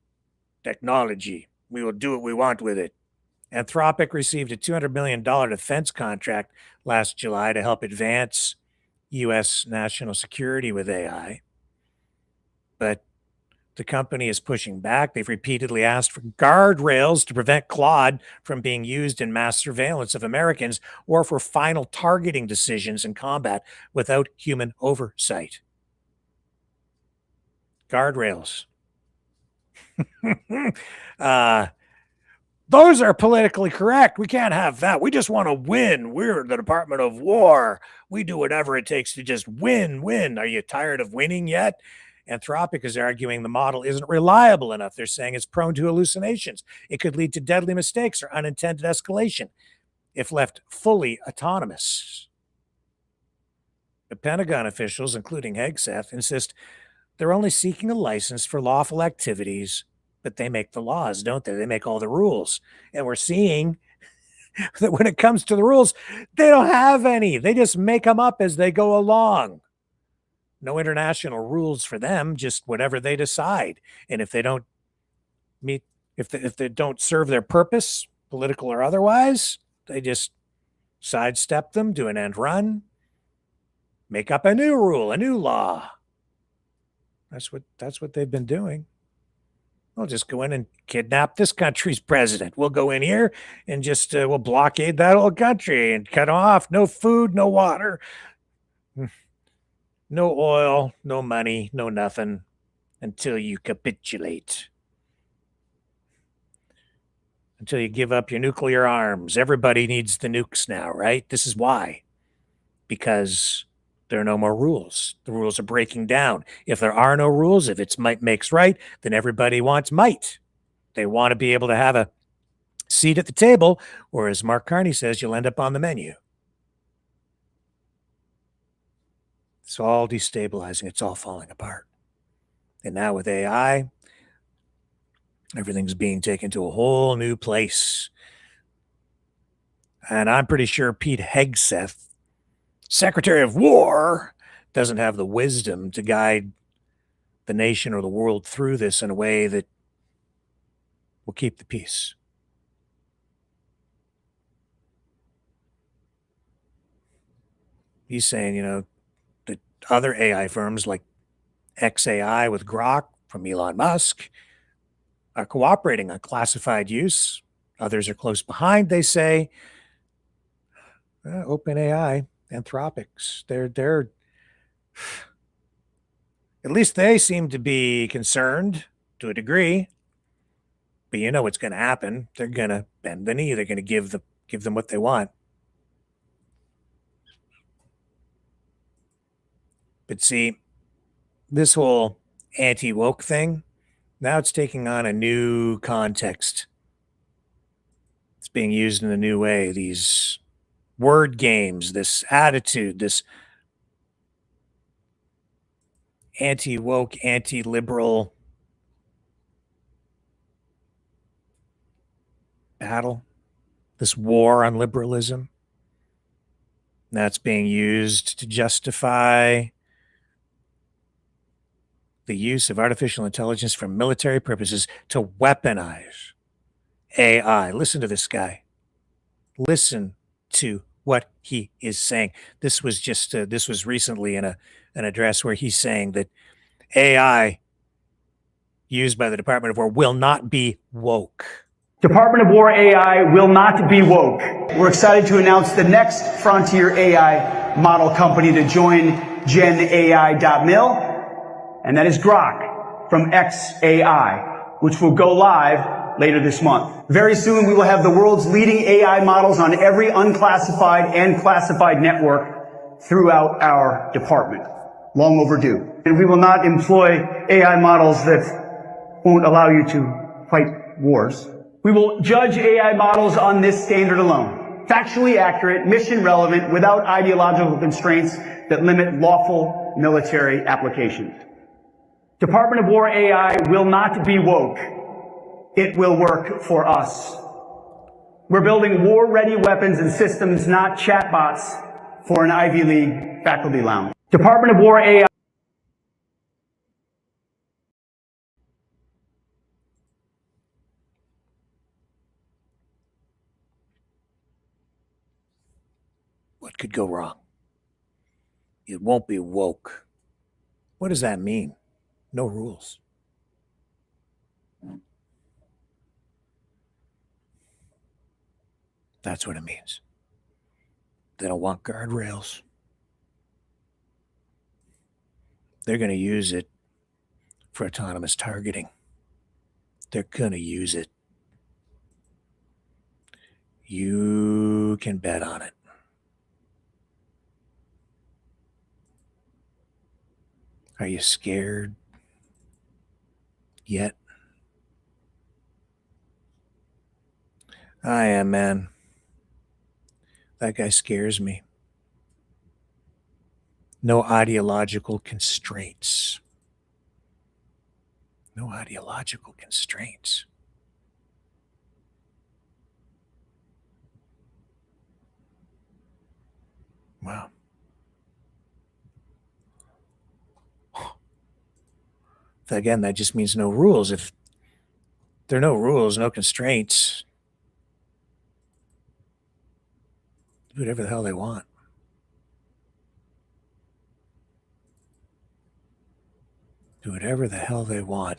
technology. We will do what we want with it. Anthropic received a $200 million defense contract last July to help advance U.S. national security with AI. But the company is pushing back. They've repeatedly asked for guardrails to prevent Claude from being used in mass surveillance of Americans or for final targeting decisions in combat without human oversight. Guardrails. Those are politically correct. We can't have that. We just want to win. We're the Department of War. We do whatever it takes to just win. Are you tired of winning yet? Anthropic is arguing the model isn't reliable enough. They're saying it's prone to hallucinations. It could lead to deadly mistakes or unintended escalation if left fully autonomous. The Pentagon officials, including Hegseth, insist they're only seeking a license for lawful activities, but they make the laws, don't they? They make all the rules. And we're seeing that when it comes to the rules, they don't have any. They just make them up as they go along. No international rules for them, just whatever they decide. And if they don't meet, if they don't serve their purpose, political or otherwise, they just sidestep them, do an end run, make up a new rule, a new law. That's what they've been doing. We'll just go in and kidnap this country's president. We'll go in here and just we'll blockade that whole country and cut off. No food, no water, no oil, no money, no nothing until you capitulate. Until you give up your nuclear arms. Everybody needs the nukes now, right? This is why. Because there are no more rules. The rules are breaking down. If there are no rules, if it's might makes right, then everybody wants might. They want to be able to have a seat at the table, or as Mark Carney says, you'll end up on the menu. It's all destabilizing. It's all falling apart. And now with AI, everything's being taken to a whole new place. And I'm pretty sure Pete Hegseth, Secretary of War, doesn't have the wisdom to guide the nation or the world through this in a way that will keep the peace. He's saying, that other AI firms like XAI with Grok from Elon Musk are cooperating on classified use. Others are close behind, they say. OpenAI, Anthropics, they're at least they seem to be concerned to a degree. But you know what's going to happen. They're going to bend the knee. They're going to give them what they want. But see, this whole anti-woke thing, now it's taking on a new context. It's being used in a new way. These word games, this attitude, this anti-woke, anti-liberal battle, this war on liberalism, that's being used to justify the use of artificial intelligence for military purposes, to weaponize AI. Listen to this guy. Listen to what he is saying. This was just this was recently in an address where he's saying that AI used by the Department of War will not be woke. Department of War AI will not be woke. We're excited to announce the next frontier AI model company to join GenAI.mil, and that is Grok from XAI, which will go live later this month. Very soon, we will have the world's leading AI models on every unclassified and classified network throughout our department. Long overdue. And we will not employ AI models that won't allow you to fight wars. We will judge AI models on this standard alone. Factually accurate, mission relevant, without ideological constraints that limit lawful military applications. Department of War AI will not be woke. It will work for us. We're building war-ready weapons and systems, not chatbots for an Ivy League faculty lounge. Department of War AI. What could go wrong? It won't be woke. What does that mean? No rules. That's what it means. They don't want guardrails. They're going to use it for autonomous targeting. They're going to use it. You can bet on it. Are you scared? Yet. I am, man. That guy scares me. No ideological constraints. No ideological constraints. Wow. Again, that just means no rules. If there are no rules, no constraints, do whatever the hell they want. Do whatever the hell they want.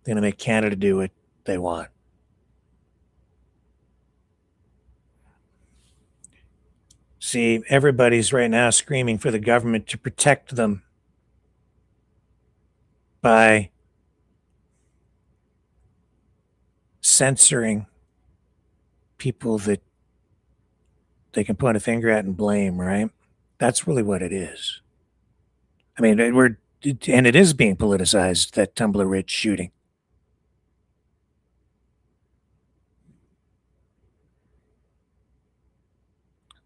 They're going to make Canada do what they want. See, everybody's right now screaming for the government to protect them by censoring people that they can point a finger at and blame, right? That's really what it is. I mean, and it is being politicized, that Tumbler Ridge shooting.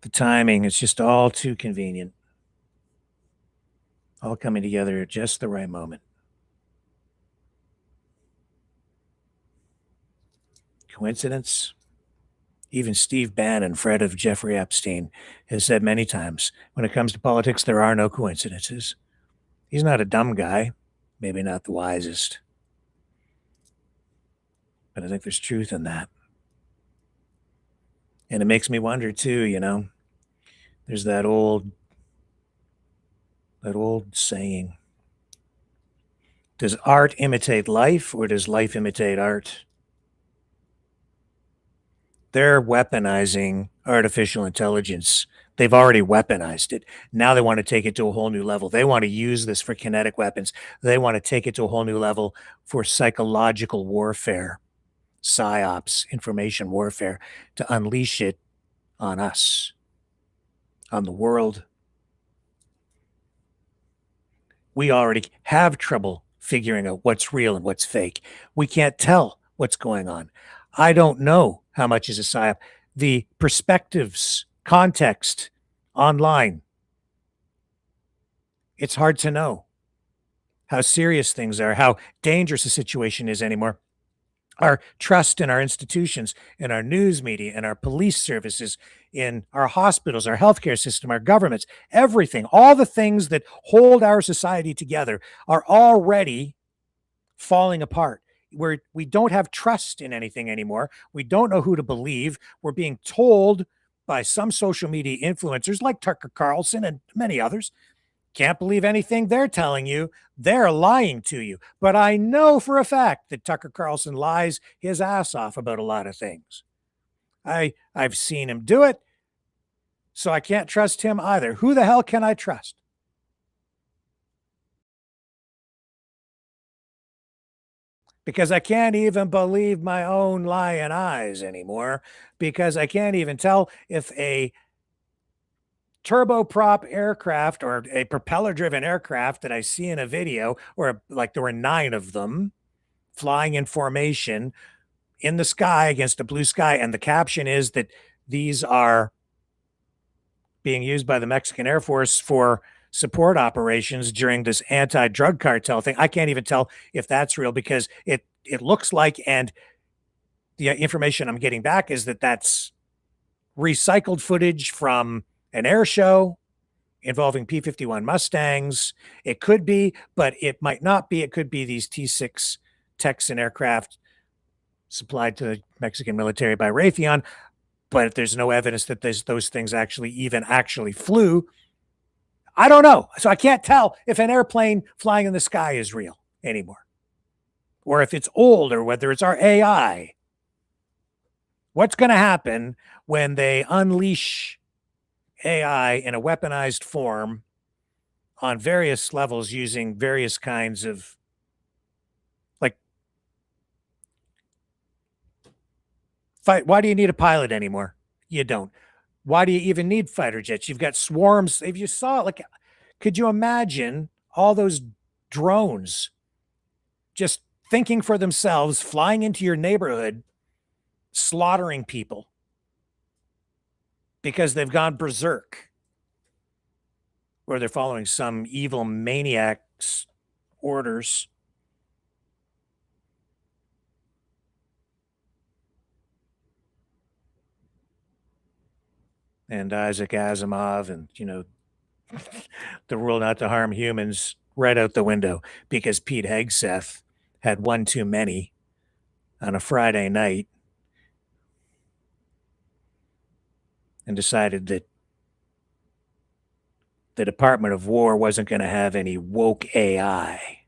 The timing is just all too convenient. All coming together at just the right moment. Coincidence? Even Steve Bannon, Fred of Jeffrey Epstein, has said many times, when it comes to politics, there are no coincidences. He's not a dumb guy, maybe not the wisest. But I think there's truth in that. And it makes me wonder too, you know, there's that old saying, does art imitate life or does life imitate art? They're weaponizing artificial intelligence. They've already weaponized it. Now they want to take it to a whole new level. They want to use this for kinetic weapons. They want to take it to a whole new level for psychological warfare, psyops, information warfare, to unleash it on us, on the world. We already have trouble figuring out what's real and what's fake. We can't tell what's going on. I don't know how much is a psyop. The perspectives, context online, it's hard to know how serious things are, how dangerous the situation is anymore. Our trust in our institutions, in our news media, in our police services, in our hospitals, our healthcare system, our governments, everything, all the things that hold our society together are already falling apart. We don't have trust in anything anymore. We don't know who to believe. We're being told by some social media influencers like Tucker Carlson and many others, can't believe anything they're telling you. They're lying to you. But I know for a fact that Tucker Carlson lies his ass off about a lot of things. I've seen him do it, so I can't trust him either. Who the hell can I trust? Because I can't even believe my own lying eyes anymore, because I can't even tell if a turboprop aircraft or a propeller-driven aircraft that I see in a video, or like there were 9 of them flying in formation in the sky against a blue sky, and the caption is that these are being used by the Mexican Air Force for support operations during this anti-drug cartel thing. I can't even tell if that's real, because it looks like, and the information I'm getting back is that that's recycled footage from an air show involving P-51 Mustangs. It could be, but it might not be. It could be these T-6 Texan aircraft supplied to the Mexican military by Raytheon, but there's no evidence that those things actually flew. I don't know. So I can't tell if an airplane flying in the sky is real anymore, or if it's old, or whether it's our AI. What's going to happen when they unleash AI in a weaponized form on various levels using various kinds of, like, why do you need a pilot anymore? You don't. Why do you even need fighter jets? You've got swarms. If you saw, like, Could you imagine all those drones just thinking for themselves, flying into your neighborhood, slaughtering people because they've gone berserk, or they're following some evil maniac's orders? And Isaac Asimov and, the rule not to harm humans right out the window because Pete Hegseth had one too many on a Friday night and decided that the Department of War wasn't going to have any woke AI.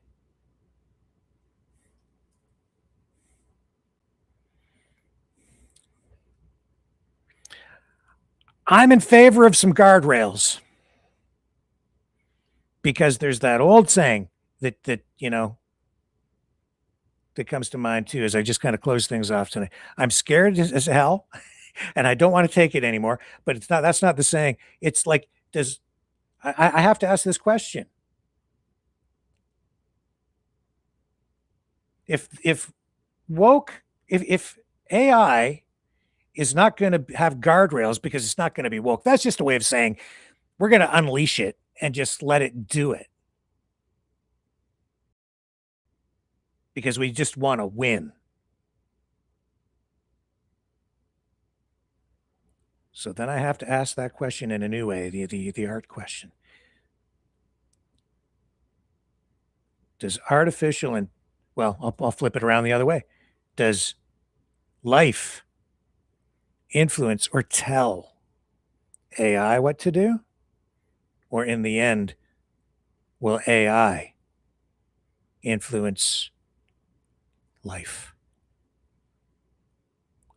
I'm in favor of some guardrails because there's that old saying that that comes to mind too as I just kind of close things off tonight. I'm scared as hell and I don't want to take it anymore, but that's not the saying. It's like, I have to ask this question. If AI is not going to have guardrails because it's not going to be woke, that's just a way of saying we're going to unleash it and just let it do it because we just want to win. So then I have to ask that question in a new way, the art question. Does artificial and, well, I'll flip it around the other way. Does life influence or tell AI what to do? Or in the end, will AI influence life?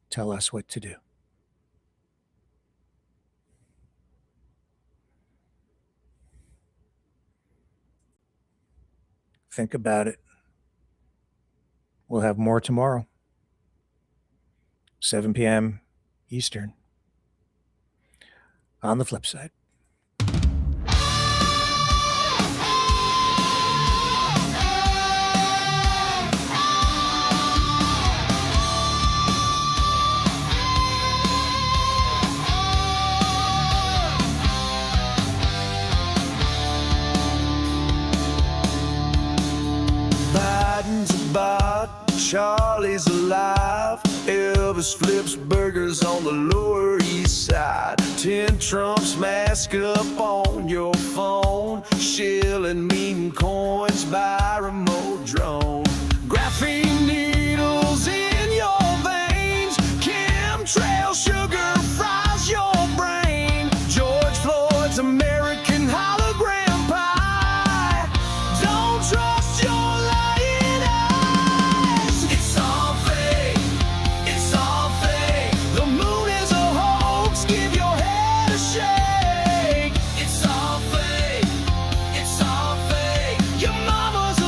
Tell us what to do. Think about it. We'll have more tomorrow, 7 p.m. Eastern, on the flip side. Biden's about, Charlie's alive. Elvis flips burgers on the Lower East Side. 10 Trumps mask up on your phone. Shilling mean coins by remote drone. Graphene needles in your veins. Chemtrail sugar fries your brain. George Floyd's American hologram pie. Don't trust your lying eyes. It's all fake. It's all fake. The moon is a hoax. Give your head a shake. It's all fake. It's all fake. Your mama's a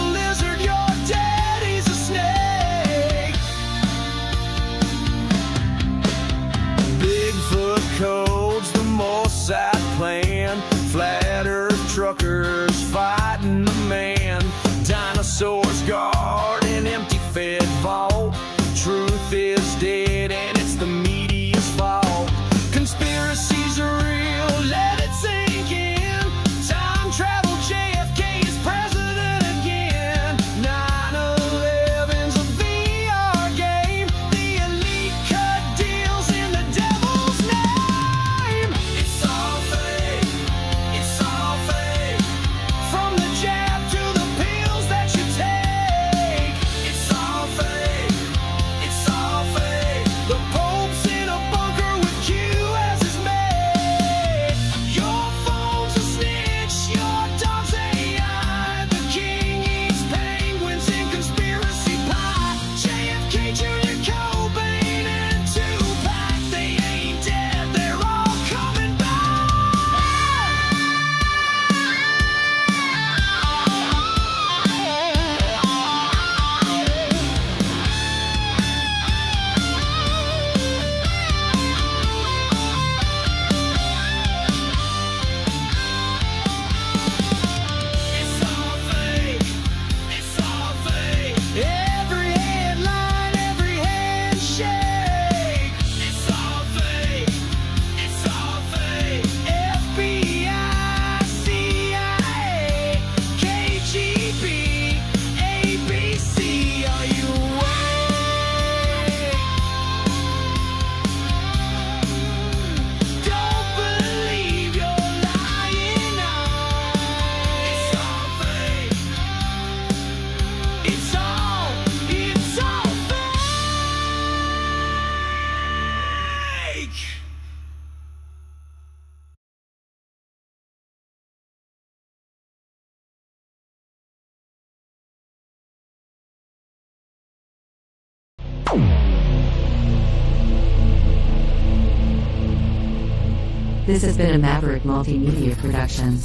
This has been a Maverick Multimedia production.